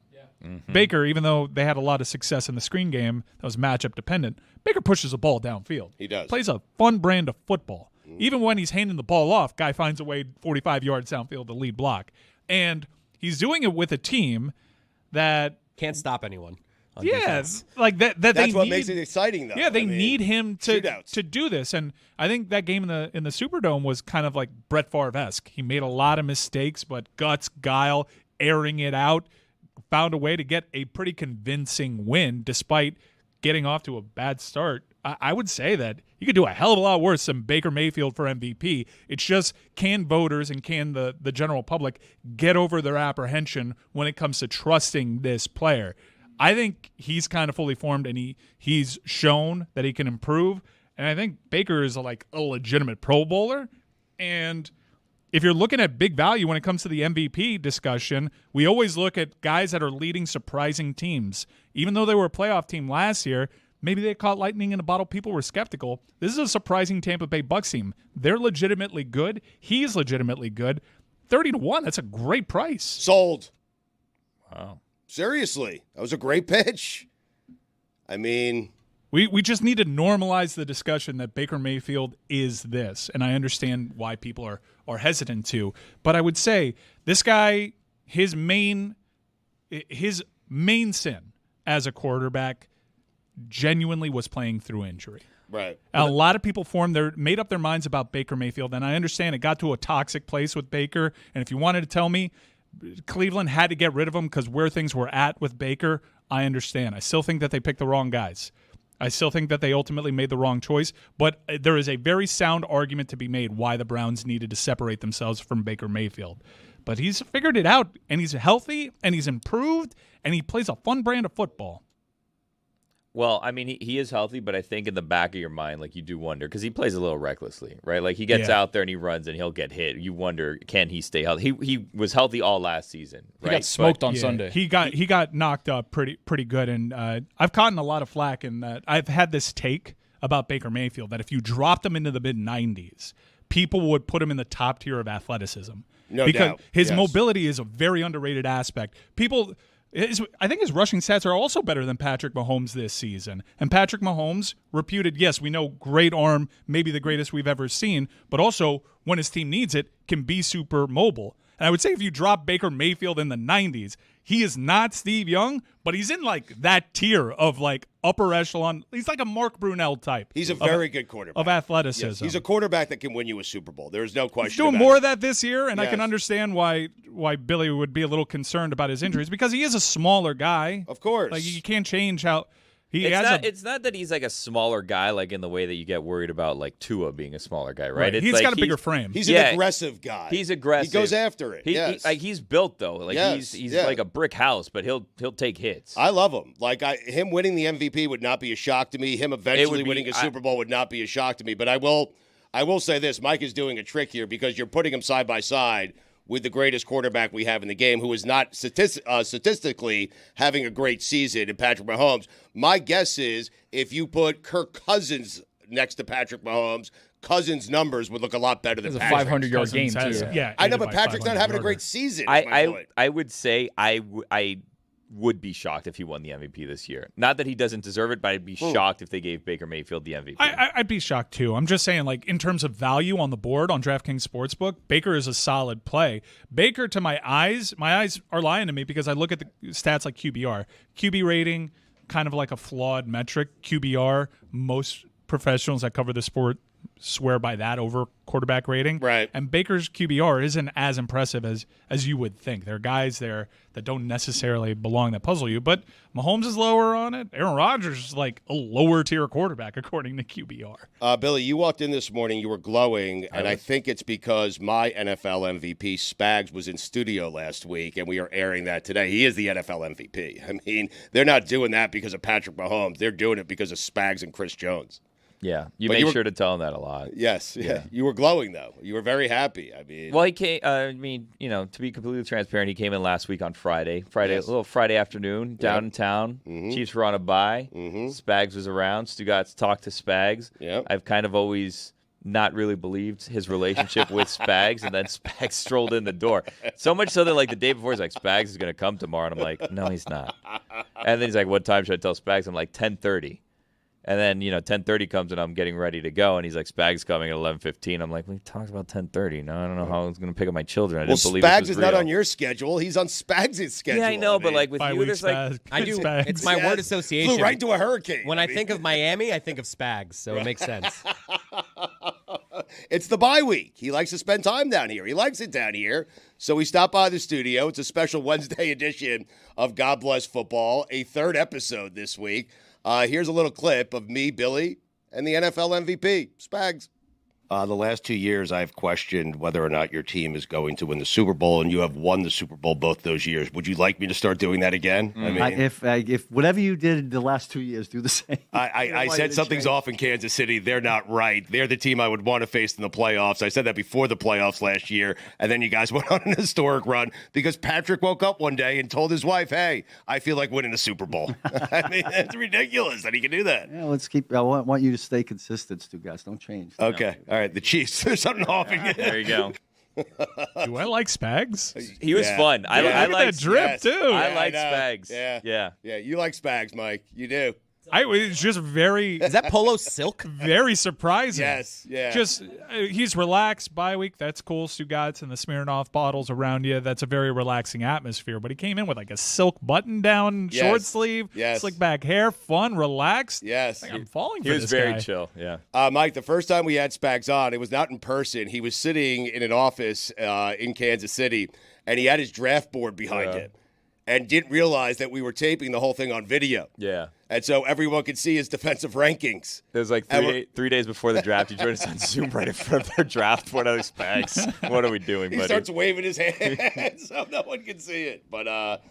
Baker, even though they had a lot of success in the screen game that was matchup dependent, Baker pushes the ball downfield. He does. Plays a fun brand of football. Even when he's handing the ball off, guy finds a way 45 yards downfield to lead block. And he's doing it with a team that Can't stop anyone. On yeah, defense. like that That's what makes it exciting, though. Yeah, they I mean, need him to shootouts. do this, and I think that game in the Superdome was kind of like Brett Favre-esque. He made a lot of mistakes, but guts, guile, airing it out, found a way to get a pretty convincing win despite getting off to a bad start. I would say that you could do a hell of a lot worse than Baker Mayfield for MVP. It's just, can voters and can the general public get over their apprehension when it comes to trusting this player? I think he's kind of fully formed, and he's shown that he can improve. And I think Baker is like a legitimate Pro Bowler. And if you're looking at big value when it comes to the MVP discussion, we always look at guys that are leading surprising teams. Even though they were a playoff team last year, maybe they caught lightning in a bottle. People were skeptical. This is a surprising Tampa Bay Bucs team. They're legitimately good. He's legitimately good. 30-1, that's a great price. Sold. Wow. Seriously. That was a great pitch. I mean, We just need to normalize the discussion that Baker Mayfield is this, and I understand why people are hesitant to. But I would say this guy, his main sin as a quarterback genuinely was playing through injury. right. A lot of people made up their minds about Baker Mayfield, and I understand it got to a toxic place with Baker. And if you wanted to tell me Cleveland had to get rid of him because where things were at with Baker, I understand. I still think that they picked the wrong guys. I still think that they ultimately made the wrong choice, but there is a very sound argument to be made why the Browns needed to separate themselves from Baker Mayfield. But he's figured it out, and he's healthy, and he's improved, and he plays a fun brand of football. Well, I mean, he is healthy, but I think in the back of your mind, like, you do wonder, because he plays a little recklessly, right? Like, he gets out there and he runs and he'll get hit. You wonder, can he stay healthy? He was healthy all last season, right? He got smoked on Yeah, Sunday. He got knocked up pretty good, and I've gotten a lot of flack in that. I've had this take about Baker Mayfield that if you dropped him into the mid-90s, people would put him in the top tier of athleticism. No because doubt. his Yes. mobility is a very underrated aspect. I think his rushing stats are also better than Patrick Mahomes this season. And Patrick Mahomes, reputed, yes, we know, great arm, maybe the greatest we've ever seen, but also when his team needs it, can be super mobile. And I would say if you drop Baker Mayfield in the 90s, he is not Steve Young, but he's in like that tier of like upper echelon. He's like a Mark Brunell type. He's a very good quarterback. Of athleticism. Yes, he's a quarterback that can win you a Super Bowl. There's no question He's doing about more it. of that this year, and I can Yes. understand why Billy would be a little concerned about his injuries because he is a smaller guy. Of course. Like you can't change how he It's has not, it's not that he's like a smaller guy, like in the way that you get worried about like Tua being a smaller guy, right? It's He's like got a bigger frame. He's Yeah. an aggressive guy. He's aggressive. He goes after it. Yes. Like he's built though. Like Yes, he's yeah. like a brick house, but he'll take hits. I love him. Like him winning the MVP would not be a shock to me. Him eventually be- winning a Super Bowl would not be a shock to me. But I will say this: Mike is doing a trick here because you're putting him side by side with the greatest quarterback we have in the game, who is not statistically having a great season in Patrick Mahomes. My guess is if you put Kirk Cousins next to Patrick Mahomes, Cousins' numbers would look a lot better than It's a Patrick. 500-yard game, Cousins has- too. Yeah, I know, aided but by Patrick's not 500 having a yarder. great season. is my point. I would say I would be shocked if he won the MVP this year. Not that he doesn't deserve it, but I'd be shocked if they gave Baker Mayfield the MVP. I'd be shocked too. I'm just saying, like, in terms of value on the board on DraftKings Sportsbook, Baker is a solid play. Baker, to my eyes are lying to me because I look at the stats like QBR. QB rating, kind of like a flawed metric. QBR, most professionals that cover the sport swear by that over quarterback rating. Right. And Baker's QBR isn't as impressive as you would think. There are guys there that don't necessarily belong that puzzle you, but Mahomes is lower on it. Aaron Rodgers is like a lower tier quarterback according to QBR. Billy, you walked in this morning, you were glowing, and I think it's because my NFL MVP, Spags, was in studio last week, and we are airing that today. He is the NFL MVP. I mean, they're not doing that because of Patrick Mahomes. They're doing it because of Spags and Chris Jones. Yeah, you But made you were- sure to tell him that a lot. Yes, yeah. You were glowing, though. You were very happy. I mean, Well, he came. To be completely transparent, he came in last week on Friday. A little Friday afternoon down in town. Chiefs were on a bye. Spags was around. Stugotz talked to Spags. Yep. I've kind of always not really believed his relationship with Spags, and then Spags strolled in the door. So much so that like the day before, he's like, Spags is going to come tomorrow, and I'm like, no, he's not. And then he's like, what time should I tell Spags? I'm like, 10:30. And then, 10:30 comes and I'm getting ready to go. And he's like, Spags coming at 11:15. I'm like, we talked about 10:30. No, I don't know how I was going to pick up my children. I didn't believe Spags this was is not real. on your schedule. He's on Spags' schedule. Yeah, I know, but like with you, Bi-week there's like, Spags. I do. Spags. It's my word association. Flew right into a hurricane. When I think of Miami, I think of Spags, so it makes sense. It's the bye week. He likes to spend time down here. He likes it down here. So we stopped by the studio. It's a special Wednesday edition of God Bless Football, a third episode this week. Here's a little clip of me, Billy, and the NFL MVP, Spags. The last 2 years, I've questioned whether or not your team is going to win the Super Bowl, and you have won the Super Bowl both those years. Would you like me to start doing that again? I mean, If whatever you did the last 2 years, do the same. I said something's off in Kansas City. They're not right. They're the team I would want to face in the playoffs. I said that before the playoffs last year, and then you guys went on an historic run because Patrick woke up one day and told his wife, hey, I feel like winning the Super Bowl. I mean, it's ridiculous that he can do that. Yeah, let's keep. I want you to stay consistent, Stu, guys. Don't change. Okay. All right. The Chiefs. There's something off again. there you go. Do I like Spags? He was fun. I Look at like that drip, too. I like know. Spags. Yeah. You like Spags, Mike. You do. I was just very, Is that polo silk? very surprising. Yes. Yeah. Just he's relaxed bye week. That's cool. Stugotz and the Smirnoff bottles around you. That's a very relaxing atmosphere. But he came in with like a silk button down, short sleeve, slick back hair, fun, relaxed. Yes. I'm falling for He was this very guy. chill. Yeah. Mike, the first time we had Spags on, it was not in person. He was sitting in an office in Kansas City, and he had his draft board behind him and didn't realize that we were taping the whole thing on video. Yeah. And so everyone could see his defensive rankings. It was like 3 days before the draft. He joined us on Zoom right in front of their draft board. I was Spags. What are we doing, He buddy? starts waving his hand so no one can see it. But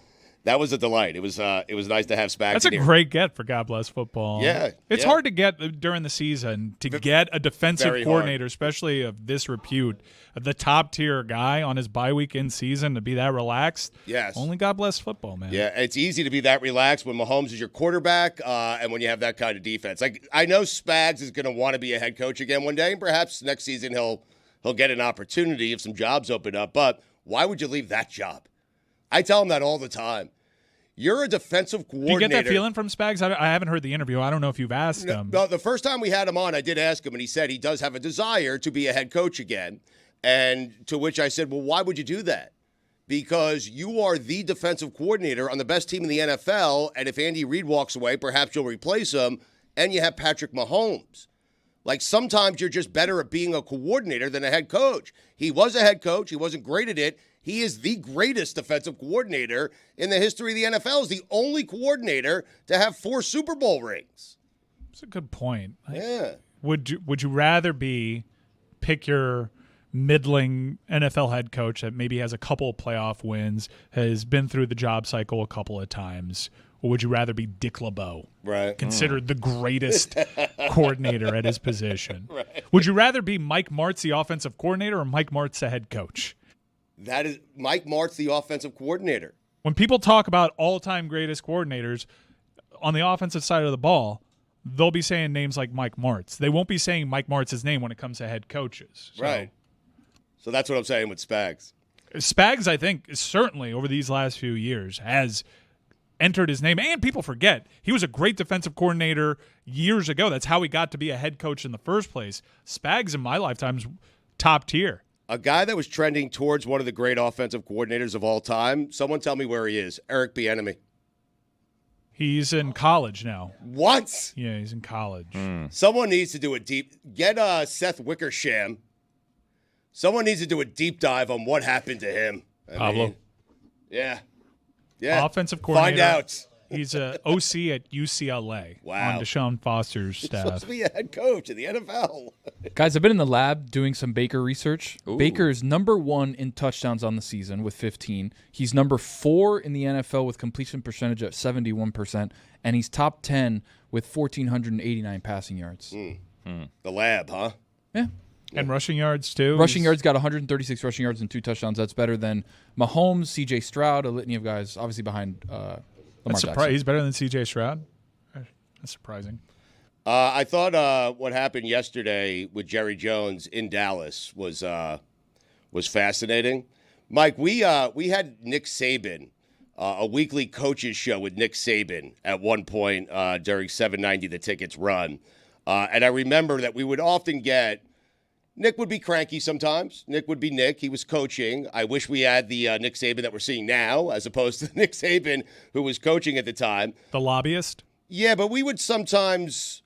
that was a delight. It was nice to have Spags That's in a here. great get for God Bless Football. Yeah, It's yeah. hard to get during the season to get a defensive Very coordinator, especially of this repute, the top tier guy on his bye week in season to be that relaxed. Yes. Only God Bless Football, man. Yeah, it's easy to be that relaxed when Mahomes is your quarterback and when you have that kind of defense. Like I know Spags is going to want to be a head coach again one day, and perhaps next season he'll get an opportunity if some jobs open up. But why would you leave that job? I tell him that all the time. You're a defensive Do you coordinator. get that feeling from Spags? I haven't heard the interview. I don't know if you've asked him. No, the first time we had him on, I did ask him, and he said he does have a desire to be a head coach again. And to which I said, well, why would you do that? Because you are the defensive coordinator on the best team in the NFL, and if Andy Reid walks away, perhaps you'll replace him, and you have Patrick Mahomes. Like, sometimes you're just better at being a coordinator than a head coach. He was a head coach. He wasn't great at it. He is the greatest defensive coordinator in the history of the NFL. He's the only coordinator to have 4 Super Bowl rings. That's a good point. Yeah. Would you rather pick your middling NFL head coach that maybe has a couple of playoff wins, has been through the job cycle a couple of times, or would you rather be Dick LeBeau, right? Considered the greatest coordinator at his position? Right. Would you rather be Mike Martz, the offensive coordinator, or Mike Martz, the head coach? That is Mike Martz, the offensive coordinator. When people talk about all-time greatest coordinators on the offensive side of the ball, they'll be saying names like Mike Martz. They won't be saying Mike Martz's name when it comes to head coaches. Right. So that's what I'm saying with Spags. Spags, I think, is certainly over these last few years has entered his name. And people forget, he was a great defensive coordinator years ago. That's how he got to be a head coach in the first place. Spags in my lifetime's top tier. A guy that was trending towards one of the great offensive coordinators of all time. Someone tell me where he is. Eric Bieniemy. He's in college now. What? Yeah, he's in college. Someone needs to do a get Seth Wickersham. Someone needs to do a deep dive on what happened to him. Pablo. Yeah. Offensive coordinator. Find out. He's a OC at UCLA. Wow. On Deshaun Foster's He's staff. supposed to be a head coach in the NFL. Guys, I've been in the lab doing some Baker research. Baker is number 1 in touchdowns on the season with 15. He's number 4 in the NFL with completion percentage at 71%, and he's top 10 with 1,489 passing yards. The lab, huh? Yeah. And rushing yards, too. Rushing yards, got 136 rushing yards and 2 touchdowns. That's better than Mahomes, C.J. Stroud, a litany of guys, obviously behind Lamar Jackson. He's better than C.J. Stroud? That's surprising. I thought what happened yesterday with Jerry Jones in Dallas was fascinating. Mike, we had Nick Saban, a weekly coaches show with Nick Saban at one point during 790 The Tickets run. And I remember that we would often get Nick would be cranky sometimes. Nick would be Nick. He was coaching. I wish we had the Nick Saban that we're seeing now as opposed to Nick Saban who was coaching at the time. The lobbyist? Yeah, but we would sometimes,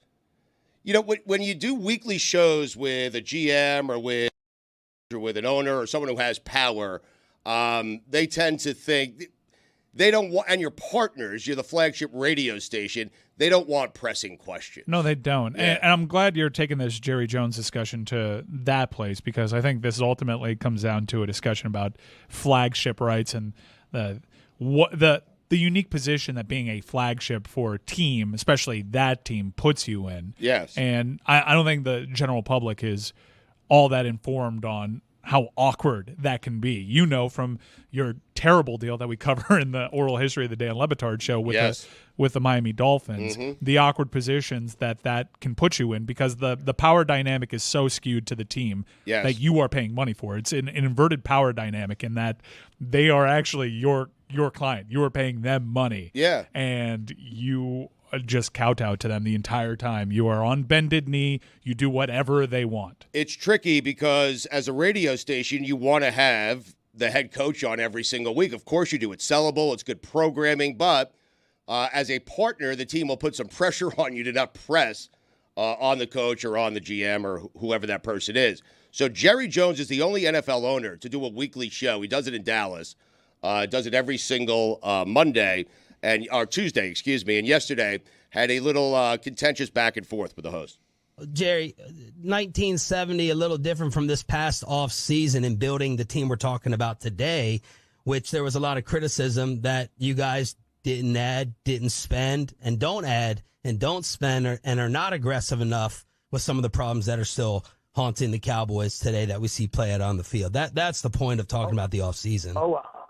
when you do weekly shows with a GM or with an owner or someone who has power, they tend to think they don't want, and your partners, you're the flagship radio station, they don't want pressing questions. No, they don't. Yeah. And I'm glad you're taking this Jerry Jones discussion to that place because I think this ultimately comes down to a discussion about flagship rights and the unique position that being a flagship for a team, especially that team, puts you in. Yes. And I don't think the general public is all that informed on how awkward that can be. From your terrible deal that we cover in the oral history of the Dan Le Batard Show with the Miami Dolphins, the awkward positions that can put you in because the power dynamic is so skewed to the team that you are paying money for. It's an inverted power dynamic in that they are actually your client. You are paying them money. Yeah. And you just kowtow to them the entire time. You are on bended knee. You do whatever they want. It's tricky because as a radio station, you want to have the head coach on every single week. Of course you do. It's sellable. It's good programming. But as a partner, the team will put some pressure on you to not press on the coach or on the GM or whoever that person is. So Jerry Jones is the only NFL owner to do a weekly show. He does it in Dallas. Does it every single Monday. Tuesday, and yesterday had a little contentious back and forth with the host. Jerry, 1970, a little different from this past off season in building the team we're talking about today, which there was a lot of criticism that you guys didn't add, didn't spend, and don't add, and don't spend, and are not aggressive enough with some of the problems that are still haunting the Cowboys today that we see play out on the field. That's the point of talking about the off season.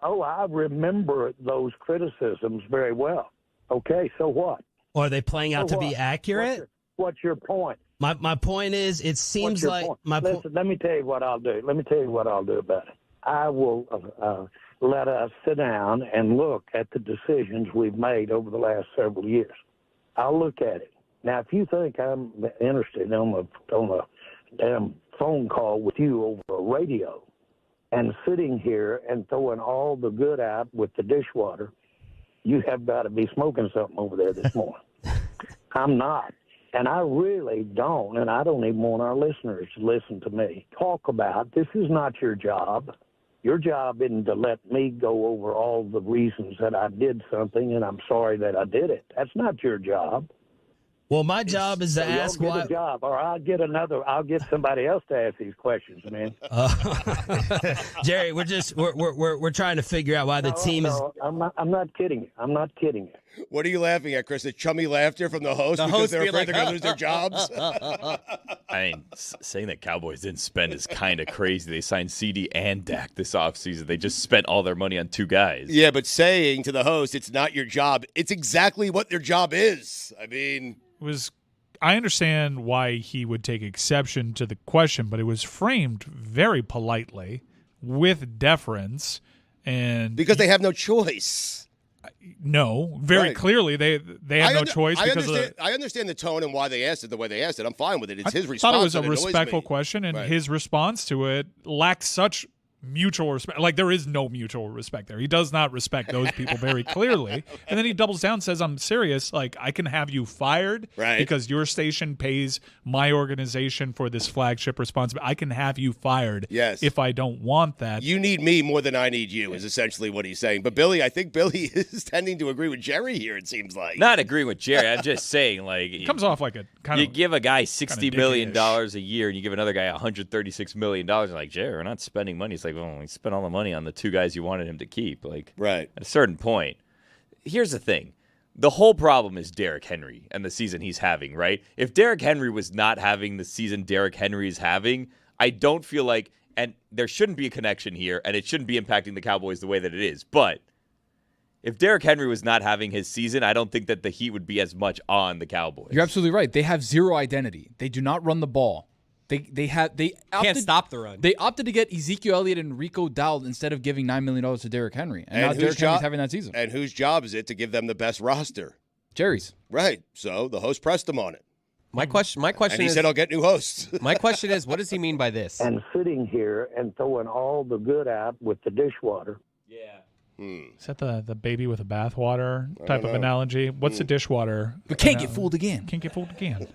Oh, I remember those criticisms very well. Okay, so what? Or are they playing out to be accurate? What's your point? My point is, it seems like Listen, let me tell you what I'll do. Let me tell you what I'll do about it. I will let us sit down and look at the decisions we've made over the last several years. I'll look at it. Now, if you think I'm interested on a damn phone call with you over a radio, and sitting here and throwing all the good out with the dishwater, you have got to be smoking something over there this morning. I'm not. And I really don't, and I don't even want our listeners to listen to me. Talk about, this is not your job. Your job isn't to let me go over all the reasons that I did something and I'm sorry that I did it. That's not your job. Well, my job is to ask why. why. A job, or I'll get somebody else to ask these questions, man. Jerry, we're trying to figure out why the team is. I'm not kidding you. I'm not kidding you. What are you laughing at, Chris? The chummy laughter from the host because they're afraid they're going to lose their jobs? I mean, saying that Cowboys didn't spend is kind of crazy. They signed CD and Dak this offseason. They just spent all their money on 2 guys. Yeah, but saying to the host, it's not your job, it's exactly what their job is. I mean... I understand why he would take exception to the question, but it was framed very politely with deference. And because they have no choice. No, very Right. clearly they have no choice because I understand the tone and why they asked it the way they asked it. I'm fine with it. It's his I response. thought it was a that annoys respectful me. question, and Right. his response to it lacked such mutual respect. Like, there is no mutual respect there. He does not respect those people very clearly. And then he doubles down and says, I'm serious. Like, I can have you fired because your station pays my organization for this flagship responsibility. I can have you fired if I don't want that. You need me more than I need you is essentially what he's saying. But Billy, I think Billy is tending to agree with Jerry here, it seems like. Not agreeing with Jerry. I'm just saying, like, It comes off like a kind you of give a guy $60 million dickish. a year, and you give another guy $136 million. You're like, Jerry, we're not spending money. It's like, well, we spent all the money on the two guys you wanted him to keep. Like, right. At a certain point, here's the thing. The whole problem is Derrick Henry and the season he's having, right? If Derrick Henry was not having the season Derrick Henry is having, I don't feel like, and there shouldn't be a connection here, and it shouldn't be impacting the Cowboys the way that it is. But if Derrick Henry was not having his season, I don't think that the heat would be as much on the Cowboys. You're absolutely right. They have zero identity. They do not run the ball. They Can't stop the run. They opted to get Ezekiel Elliott and Rico Dowd instead of giving $9 million to Derrick Henry. And now Derrick Henry's having that season. And whose job is it to give them the best roster? Jerry's. Right. So the host pressed him on it. My question And he is, said, I'll get new hosts. my question is, what does he mean by this? And sitting here and throwing all the good out with the dishwater. Is that the baby with the bathwater type of know. analogy? What's the dishwater? We can't get fooled again. Can't get fooled again.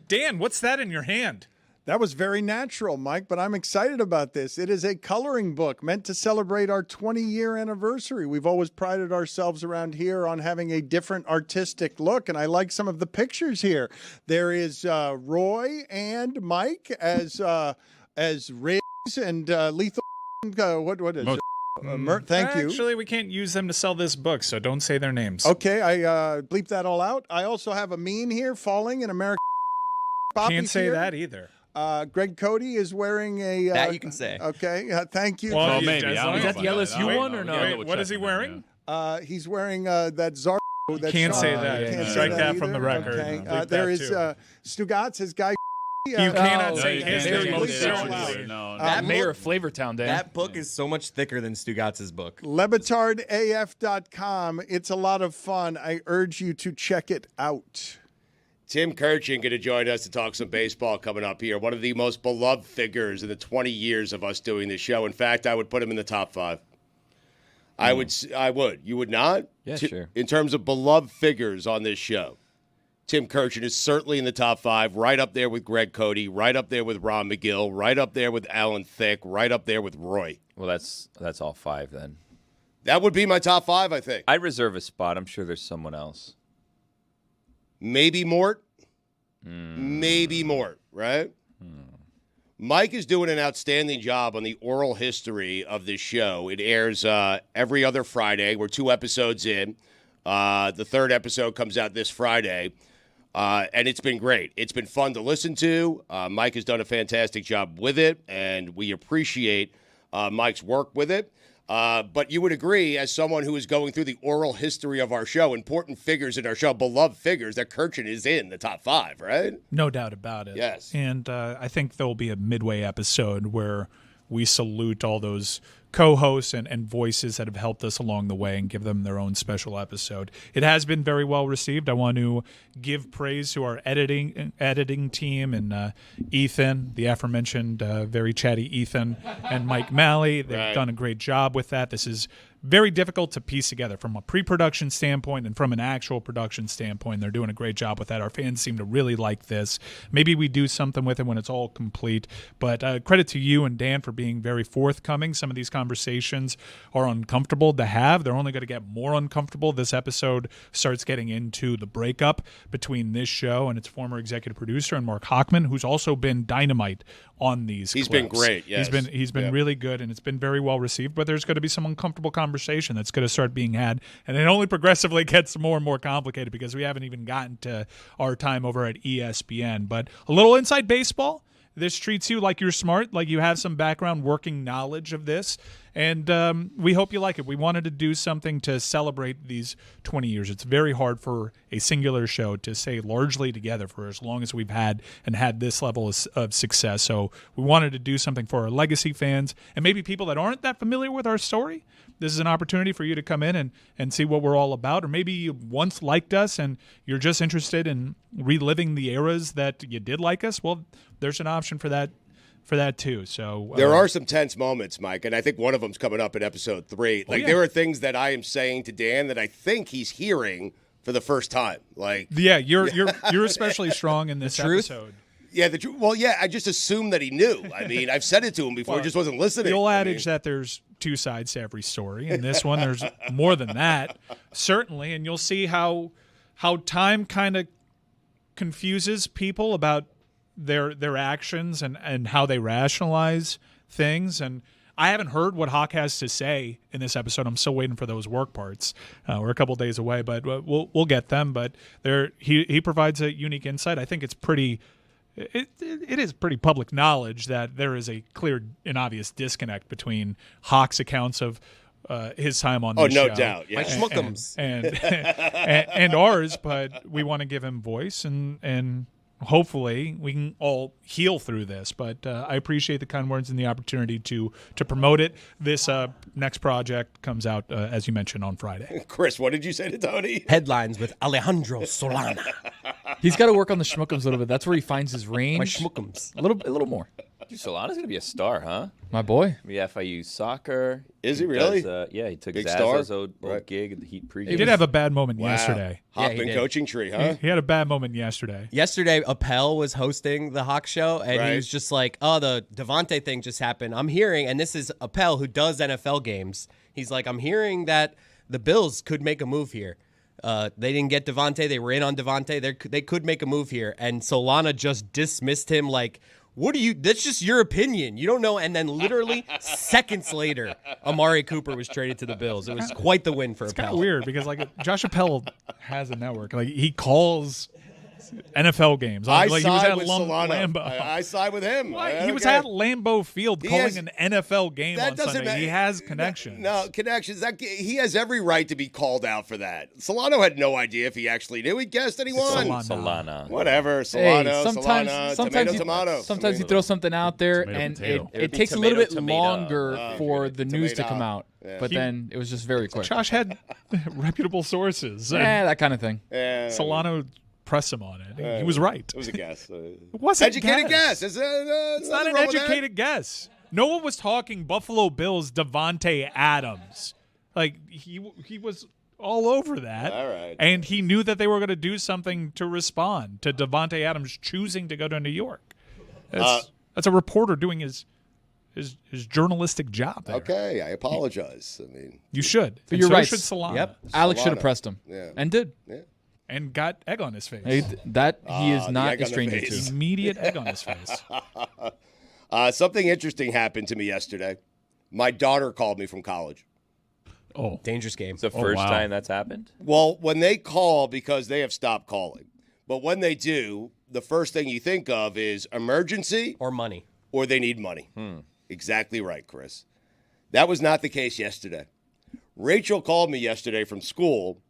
Dan, what's that in your hand? That was very natural, Mike, but I'm excited about this. It is a coloring book meant to celebrate our 20-year anniversary. We've always prided ourselves around here on having a different artistic look, and I like some of the pictures here. There is Roy and Mike as Riggs and Lethal. What is it? Thank you. Actually, we can't use them to sell this book, so don't say their names. Okay, I bleep that all out. I also have a meme here falling in American. Can't say that either. Greg Cody is wearing a... that you can say. Okay, thank you. Well, maybe. Is that the LSU one or no? Wait, what is he wearing? He's wearing that Zar... Can't say that. Can't Strike say that from the either. record. Okay. There is Stugotz, his guy... You cannot say his name. That mayor of Flavortown, Dan. That book is so much thicker than Stugotz's book. LeBatardAF.com. It's a lot of fun. I urge you to check it out. Tim Kirchin going to join us to talk some baseball coming up here. One of the most beloved figures in the 20 years of us doing this show. In fact, I would put him in the top 5. I would. You would not? Yeah, sure. In terms of beloved figures on this show, Tim Kirchin is certainly in the top 5, right up there with Greg Cody, right up there with Ron McGill, right up there with Alan Thicke, right up there with Roy. Well, that's all 5 then. That would be my top 5, I think. I'd reserve a spot. I'm sure there's someone else. Maybe Mort. Maybe Mort, right? Mike is doing an outstanding job on the oral history of this show. It airs every other Friday. We're 2 episodes in. The 3rd episode comes out this Friday. And it's been great. It's been fun to listen to. Mike has done a fantastic job with it, and we appreciate Mike's work with it. But you would agree, as someone who is going through the oral history of our show, important figures in our show, beloved figures, that Kirchin is in the top 5, right? No doubt about it. Yes. And I think there will be a midway episode where we salute all those co-hosts and voices that have helped us along the way and give them their own special episode. It has been very well received. I want to give praise to our editing team and Ethan, the aforementioned very chatty Ethan, and Mike Malley. They've done a great job with that. This is very difficult to piece together from a pre-production standpoint and from an actual production standpoint. They're doing a great job with that. Our fans seem to really like this. Maybe we do something with it when it's all complete. But credit to you and Dan for being very forthcoming. Some of these conversations are uncomfortable to have. They're only going to get more uncomfortable. This episode starts getting into the breakup between this show and its former executive producer and Mark Hochman, who's also been dynamite on these He's clips. been great, yes. He's been really good, and it's been very well received, but there's going to be some uncomfortable conversation that's going to start being had, and it only progressively gets more and more complicated because we haven't even gotten to our time over at ESPN. But a little inside baseball. This treats you like you're smart, like you have some background working knowledge of this, and we hope you like it. We wanted to do something to celebrate these 20 years. It's very hard for a singular show to stay largely together for as long as we've had and had this level of success. So we wanted to do something for our legacy fans and maybe people that aren't that familiar with our story. This is an opportunity for you to come in and see what we're all about. Or maybe you once liked us and you're just interested in reliving the eras that you did like us. Well, there's an option for that too. So there are some tense moments, Mike, and I think one of them's coming up in episode 3. There are things that I am saying to Dan that I think he's hearing for the first time. You're especially strong in this episode. Yeah, I just assumed that he knew. I mean, I've said it to him before, he just wasn't listening. The old adage that there's 2 sides to every story. In this one, there's more than that, certainly, and you'll see how time kind of confuses people about their actions and how they rationalize things. And I haven't heard what Hawk has to say in this episode. I'm still waiting for those work parts. We're a couple days away, but we'll get them. But he provides a unique insight. I think it's pretty. It is pretty public knowledge that there is a clear and obvious disconnect between Hawk's accounts of his time on this show. Oh, no doubt. Yeah. My schmuckums. And ours, but we want to give him voice and hopefully we can all heal through this. But I appreciate the kind words and the opportunity to promote it. This next project comes out, as you mentioned, on Friday. Chris, what did you say to Tony? Headlines with Alejandro Solana. He's got to work on the schmuckums a little bit. That's where he finds his range. My schmuckums. A little more. Dude, Solana's going to be a star, huh? My boy. Yeah, FIU soccer. Is he really? Yeah, he took Big Zaza's star? old gig at the Heat pregame. He did have a bad moment Wow. yesterday. Hoffman coaching tree, huh? He had a bad moment yesterday. Yesterday, Appel was hosting the Hawk Show, and Right. he was just like, "Oh, the Devontae thing just happened. I'm hearing," and this is Appel who does NFL games. He's like, "I'm hearing that the Bills could make a move here. They didn't get Devontae. They were in on Devontae. They could make a move here." And Solana just dismissed him like, "What do you? That's just your opinion. You don't know." And then literally seconds later, Amari Cooper was traded to the Bills. It was quite the win for It's kind Appel. of weird because like Josh Appel has a network. Like he calls NFL games. I Like, side he was at with Lambeau. Solano. I side with him. Why? He was Okay. at Lambeau Field He calling has- an NFL game That on doesn't Sunday. matter. He has connections. No, connections. He has every right to be called out for that. Solano had no idea if he actually knew. He guessed and he won. Solana. Whatever. Hey, Solano, sometimes Solana, tomato. Sometimes you throw something out there, Tomato, and potato. it takes a little bit tomato. longer for the news to Tomato. come out. Yeah. But then it was just very quick. Josh had reputable sources. and that kind of thing. Yeah. Solano pressed him on it. He was right. It was a guess. It wasn't Educated guess. guess. It's not an educated guess. No one was talking Buffalo Bills Devontae Adams. Like he was all over that. All right. And he knew that they were going to do something to respond to Devontae Adams choosing to go to New York. That's a reporter doing his journalistic job there. Okay, I apologize. I mean, You should. But And you're so right. should Solana. Yep. Alex should have Solana. pressed him. Yeah. And did. Yeah. And got egg on his face. He is the not egg a on the stranger face. to. Immediate egg on his face. Something interesting happened to me yesterday. My daughter called me from college. Oh, Dangerous game. It's the first wow. time that's happened? Well, when they call, because they have stopped calling, but when they do, the first thing you think of is emergency Or money. or they need money. Exactly right, Chris. That was not the case yesterday. Rachel called me yesterday from school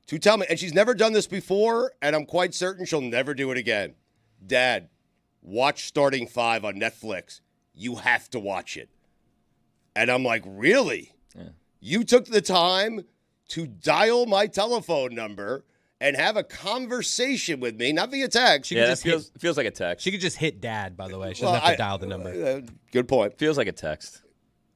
to tell me, and she's never done this before, and I'm quite certain she'll never do it again. Dad, watch Starting Five on Netflix. You have to watch it. And I'm like, really? Yeah. You took the time to dial my telephone number and have a conversation with me, not via text. Yeah, that feels like a text. She could just hit dad, by the way. She doesn't have to dial the number. Good point. Feels like a text.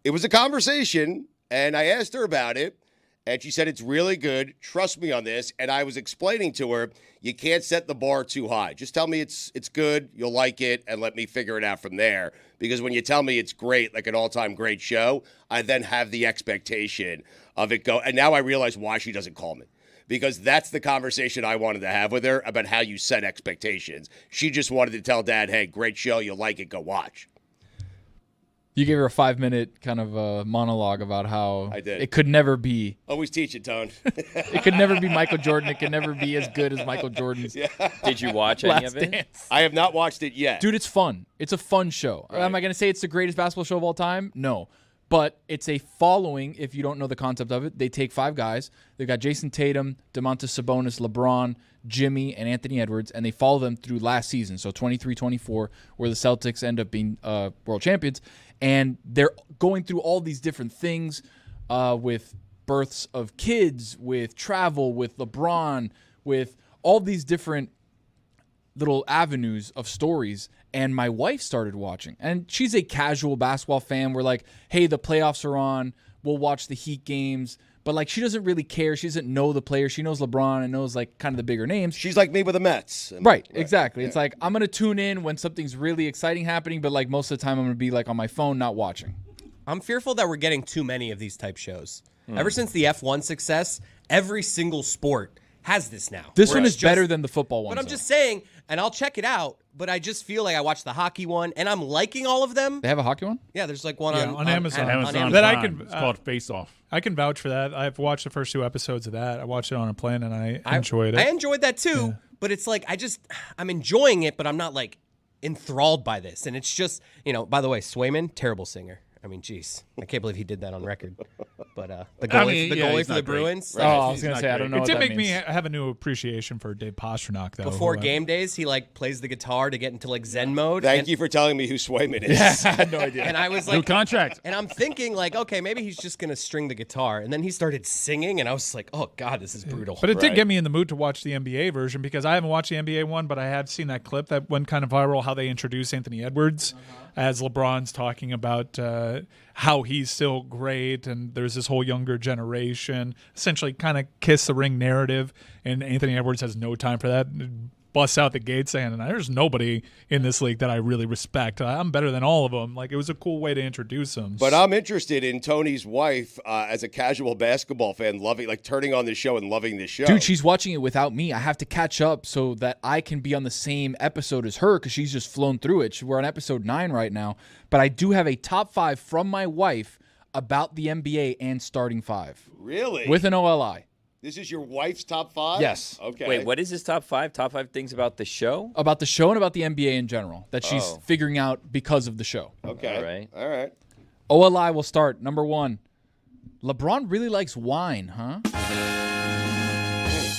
It was a conversation, and I asked her about it, and she said, it's really good. Trust me on this. And I was explaining to her, you can't set the bar too high. Just tell me it's good, you'll like it, and let me figure it out from there. Because when you tell me it's great, like an all-time great show, I then have the expectation of it go. And now I realize why she doesn't call me. Because that's the conversation I wanted to have with her about how you set expectations. She just wanted to tell Dad, hey, great show, you'll like it, go watch. You gave her a 5-minute kind of monologue about how I did. it could never be. Always teach it, Tone. It could never be Michael Jordan. It could never be as good as Michael Jordan's. Yeah. Did you watch any Last of it? Dance. I have not watched it yet. Dude, it's fun. It's a fun show. Right. Am I going to say it's the greatest basketball show of all time? No. But it's a following, if you don't know the concept of it. They take 5 guys. They've got Jason Tatum, Domantas Sabonis, LeBron, Jimmy, and Anthony Edwards, and they follow them through last season, so 23-24, where the Celtics end up being world champions. And they're going through all these different things with births of kids, with travel, with LeBron, with all these different little avenues of stories. And my wife started watching, and she's a casual basketball fan. We're like, hey, the playoffs are on. We'll watch the Heat games. But like, she doesn't really care. She doesn't know the players. She knows LeBron and knows like kind of the bigger names. She's like me with the Mets. Right, exactly. Yeah. It's like, I'm going to tune in when something's really exciting happening, but like most of the time I'm going to be like on my phone, not watching. I'm fearful that we're getting too many of these type shows. Ever since the F1 success, every single sport has this now. This one is better than the football one. But I'm just saying, and I'll check it out, but I just feel like I watched the hockey one, and I'm liking all of them. They have a hocky one? Yeah, there's like one on Amazon. Amazon That I Prime. can, It's called Face Off. I can vouch for that. I've watched the first 2 episodes of that. I watched it on a plane, and I enjoyed it. I enjoyed that too, but it's like I'm enjoying it, but I'm not like enthralled by this. And it's just, by the way, Swayman, terrible singer. I mean, geez, I can't believe he did that on record. But the goalie for the Bruins. Right. I was going to say, I don't know It what did that make me means. have a new appreciation for Dave Pastrnak, though. Before game days, he like plays the guitar to get into like Zen mode. Thank you for telling me who Swayman is. I had no idea. And I was New like, contract. and I'm thinking like, okay, maybe he's just gonna string the guitar. And then he started singing, and I was like, oh god, this is brutal. But it did get me in the mood to watch the NBA version because I haven't watched the NBA one, but I have seen that clip that went kind of viral, how they introduced Anthony Edwards as LeBron's talking about how he's still great, and there's this whole younger generation, essentially kind of kiss the ring narrative, and Anthony Edwards has no time for that. Busts out the gate saying, there's nobody in this league that I really respect. I'm better than all of them. Like, it was a cool way to introduce him. But I'm interested in Tony's wife as a casual basketball fan, turning on the show and loving the show. Dude, she's watching it without me. I have to catch up so that I can be on the same episode as her because she's just flown through it. We're on episode 9 right now. But I do have a top 5 from my wife about the NBA and starting 5. Really? With an OLI. This is your wife's top 5? Yes. Okay. Wait, what is his top 5? Top 5 things about the show? About the show and about the NBA in general that she's figuring out because of the show. Okay. All right. OLI will start. Number 1. LeBron really likes wine, huh?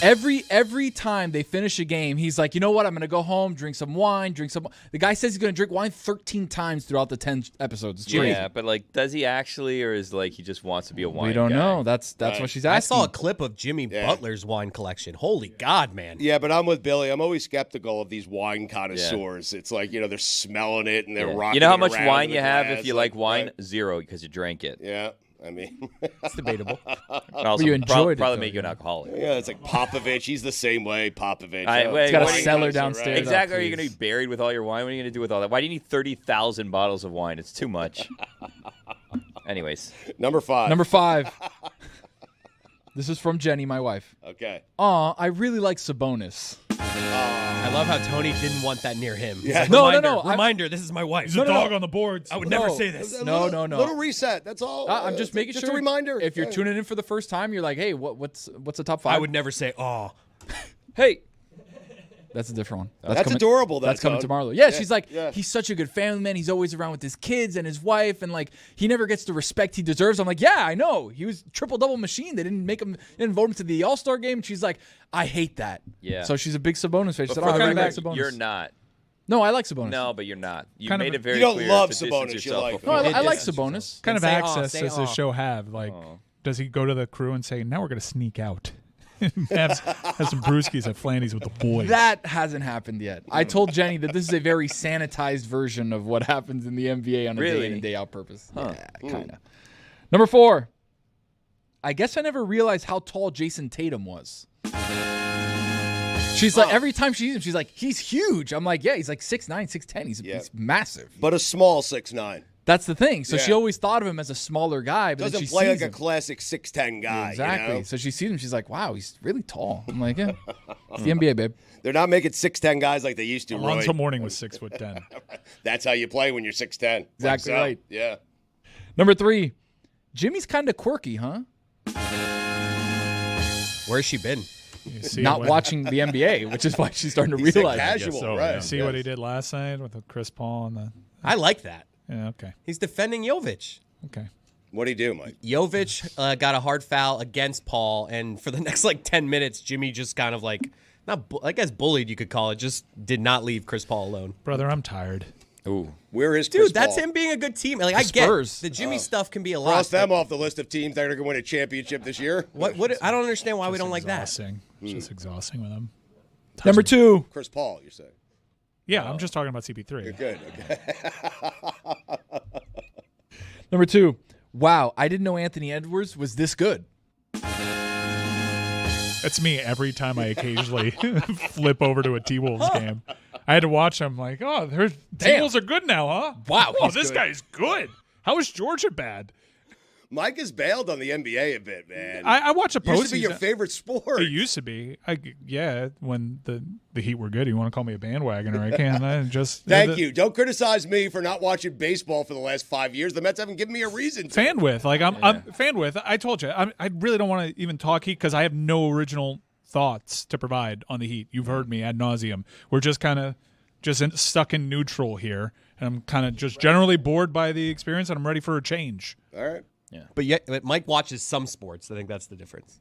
Every time they finish a game, he's like, you know what? I'm going to go home, drink some wine, The guy says he's going to drink wine 13 times throughout the 10 episodes. It's crazy. Yeah, but does he actually, or is he just wants to be a wine We don't guy? know. That's what she's asking. I saw a clip of Jimmy Butler's wine collection. Holy God, man. Yeah, but I'm with Billy. I'm always skeptical of these wine connoisseurs. It's like, they're smelling it and they're rocking You know how it much around wine in you the have glass, if you like wine? right? 0 because you drank it. Yeah. I mean, it's debatable. Also, you enjoyed probably it, make you an alcoholic. Yeah, it's like Popovich. He's the same way. Popovich. He's got a what are you cellar gonna- downstairs. Exactly. Oh, Are you going to be buried with all your wine? What are you going to do with all that? Why do you need 30,000 bottles of wine? It's too much. Anyways. Number 5. Number 5. This is from Jenny, my wife. Okay. I really like Sabonis. I love how Tony didn't want that near him. He's like, No. Reminder, this is my wife. There's a dog on the boards. I would never say this. No. Little reset. That's all. I'm just making just sure. a reminder. If you're tuning in for the first time, you're like, hey, what's the top 5? I would never say, oh. Hey. That's a different one. That's adorable, That's coming Tone. tomorrow. Yeah, Yeah, she's like, yeah. he's such a good family man. He's always around with his kids and his wife, and like he never gets the respect he deserves. I'm like, yeah, I know. He was triple-double machine. They didn't vote him to the All-Star game. And she's like, I hate that. Yeah. So she's a big Sabonis fan. She said, For I the really like record, Sabonis. you're not. No, I like Sabonis. No, but you're not. You Kind of made a- it very You don't clear love to distance Sabonis, you yourself like before. No, I like distance Sabonis. kind of Say, access say, does the show have? Like, does he go to the crew and say, now we're going to sneak out? have some brewskis at Flanny's with the boys. That hasn't happened yet. I told Jenny that this is a very sanitized version of what happens in the NBA on a day in and day out purpose. Yeah, kind of. Number 4. I guess I never realized how tall Jason Tatum was. She's like, every time she sees him, she's like, he's huge. I'm like, yeah, he's like 6'9", 6'10". He's massive. But a small 6'9". That's the thing. So Yeah. she always thought of him as a smaller guy. But then Doesn't she play sees like a him. classic 6'10" guy. Exactly. You know? So she sees him. She's like, wow, he's really tall. I'm like, yeah, it's the NBA, babe. They're not making 6'10" guys like they used to. Alonzo Roy. Mourning was 6'10". That's how you play when you're 6'10". Exactly right. Yeah. Number 3, Jimmy's kind of quirky, huh? Where's she been? You see Not what- watching the NBA, which is why she's starting to He's a realize. casual, So, right? you see what he did last night with the Chris Paul and the. I like that. Yeah. Okay. He's defending Jovic. Okay. What'd he do, Mike? Jovic got a hard foul against Paul, and for the next 10 minutes, Jimmy just kind of I guess bullied, you could call it, just did not leave Chris Paul alone. Brother, I'm tired. Ooh. Where is Chris Dude, that's Paul? him being a good team. I The get Spurs. the Jimmy stuff can be a lot. Cross them off the list of teams that are going to win a championship this year. What? I don't understand why we don't like that. Exhausting. It's just exhausting with him. Number 2, Chris Paul, you're saying? Yeah, I'm just talking about CP3. You're good. Okay. Number 2, wow, I didn't know Anthony Edwards was this good. That's me every time I occasionally flip over to a T-Wolves game. I had to watch them like, oh, T-Wolves are good now, huh? Wow, Oh, he's this good. guy's good. How is Georgia bad? Mike has bailed on the NBA a bit, man. I watch a postseason. Used to be your favorite sport. It used to be. When the Heat were good. You want to call me a bandwagoner? I can. I just Thank you. Don't criticize me for not watching baseball for the last 5 years. The Mets haven't given me a reason to. Fan with. Like I'm fan with. I told you. I really don't want to even talk Heat because I have no original thoughts to provide on the Heat. You've heard me ad nauseum. We're just kind of stuck in neutral here. and I'm kind of just generally bored by the experience, and I'm ready for a change. All right. But Mike watches some sports. I think that's the difference.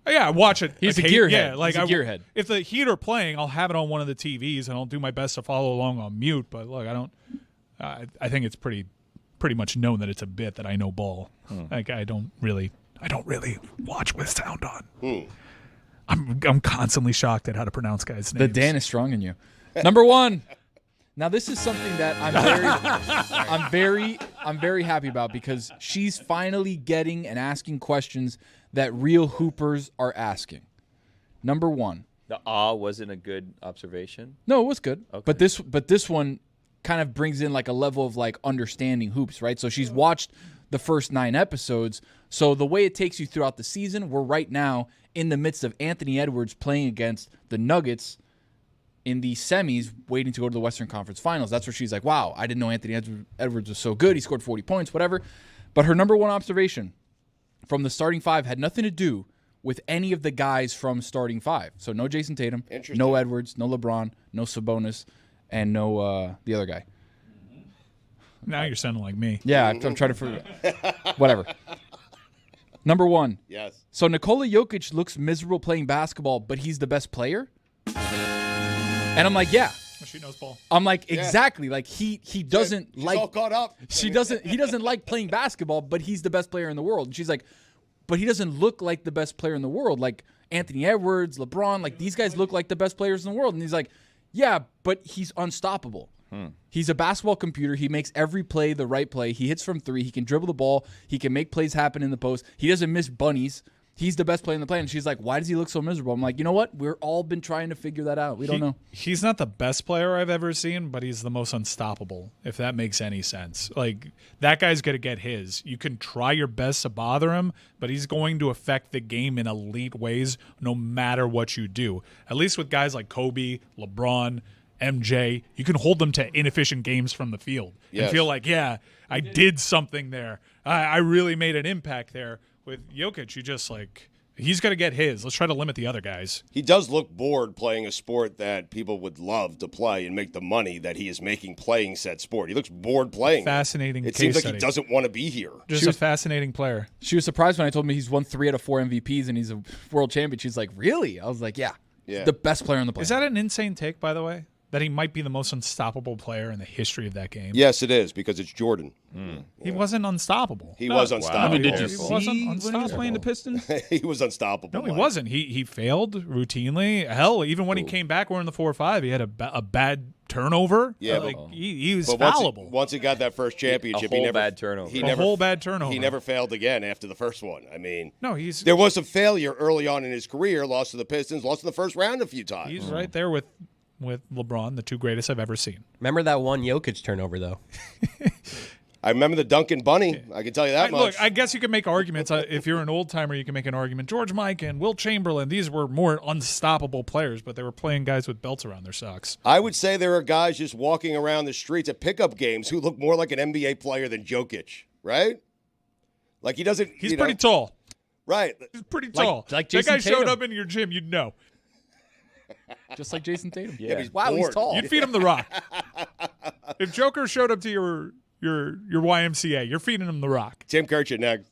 Yeah, I watch it. He's a occasionally. gearhead. Yeah, like He's a gearhead. If the Heat are playing, I'll have it on one of the TVs, and I'll do my best to follow along on mute. But look, I don't. I think it's pretty much known that it's a bit that I know ball. Like I don't really watch with sound on. I'm constantly shocked at how to pronounce guys' names. The Dan is strong in you. Number 1. Now this is something that I'm very happy about because she's finally getting and asking questions that real hoopers are asking. Number 1. The wasn't a good observation. No, it was good. Okay. But this one kind of brings in like a level of like understanding hoops, right? So she's watched the first 9 episodes. So the way it takes you throughout the season, we're right now in the midst of Anthony Edwards playing against the Nuggets in the semis, waiting to go to the Western Conference Finals. That's where she's like, wow, I didn't know Anthony Edwards was so good. He scored 40 points, whatever. But her number 1 observation from the starting 5 had nothing to do with any of the guys from starting 5. So no Jason Tatum, no Edwards, no LeBron, no Sabonis, and no the other guy. Now you're sounding like me. Yeah, I'm trying to figure whatever. Number 1. Yes. So Nikola Jokic looks miserable playing basketball, but he's the best player? And I'm like, yeah. She knows ball. I'm like, exactly. Like he doesn't She's like all caught up. He doesn't like playing basketball, but he's the best player in the world. And she's like, but he doesn't look like the best player in the world. Like Anthony Edwards, LeBron, like these guys look like the best players in the world. And he's like, yeah, but he's unstoppable. He's a basketball computer. He makes every play the right play. He hits from 3. He can dribble the ball. He can make plays happen in the post. He doesn't miss bunnies. He's the best player in the play. And she's like, why does he look so miserable? I'm like, you know what? We're all been trying to figure that out. We don't know. He's not the best player I've ever seen, but he's the most unstoppable, if that makes any sense. Like, that guy's going to get his. You can try your best to bother him, but he's going to affect the game in elite ways no matter what you do. At least with guys like Kobe, LeBron, MJ, you can hold them to inefficient games from the field and feel like, yeah, I did something there. I really made an impact there. With Jokic, you just like, he's going to get his. Let's try to limit the other guys. He does look bored playing a sport that people would love to play and make the money that he is making playing said sport. He looks bored playing. Fascinating. It seems like he doesn't want to be here. Just a fascinating player. She was surprised when I told me he's won 3 out of 4 MVPs and he's a world champion. She's like, really? I was like, yeah. The best player on the planet. Is that an insane take, by the way? That he might be the most unstoppable player in the history of that game? Yes, it is, because it's Jordan. He wasn't unstoppable. He was unstoppable. I mean, did you see wasn't when he was playing the Pistons? He was unstoppable. No, he wasn't. He failed routinely. Hell, even when he came back, we're in the 4-5. He had a bad turnover. Yeah, like he was but fallible. Once he got that first championship, A he whole never bad turnover. A whole bad turnover. He never failed again after the first one. I mean, No, there was a failure early on in his career. Lost to the Pistons. Lost in the first round a few times. he's right there with LeBron, the 2 greatest I've ever seen. Remember that one Jokic turnover, though? I remember the Duncan Bunny. I can tell you that much. Look, I guess you can make arguments. If you're an old timer, you can make an argument. George Mikan and Wilt Chamberlain, these were more unstoppable players, but they were playing guys with belts around their socks. I would say there are guys just walking around the streets at pickup games who look more like an NBA player than Jokic, right? Like he doesn't. He's pretty tall. Right. He's pretty tall. Like that Jason guy showed Tatum. up in your gym, you'd know. Just like Jason Tatum. Yeah, he's wow, he's bored. tall. You'd feed him the rock. If Joker showed up to your YMCA, you're feeding him the rock. Tim Kirchin next.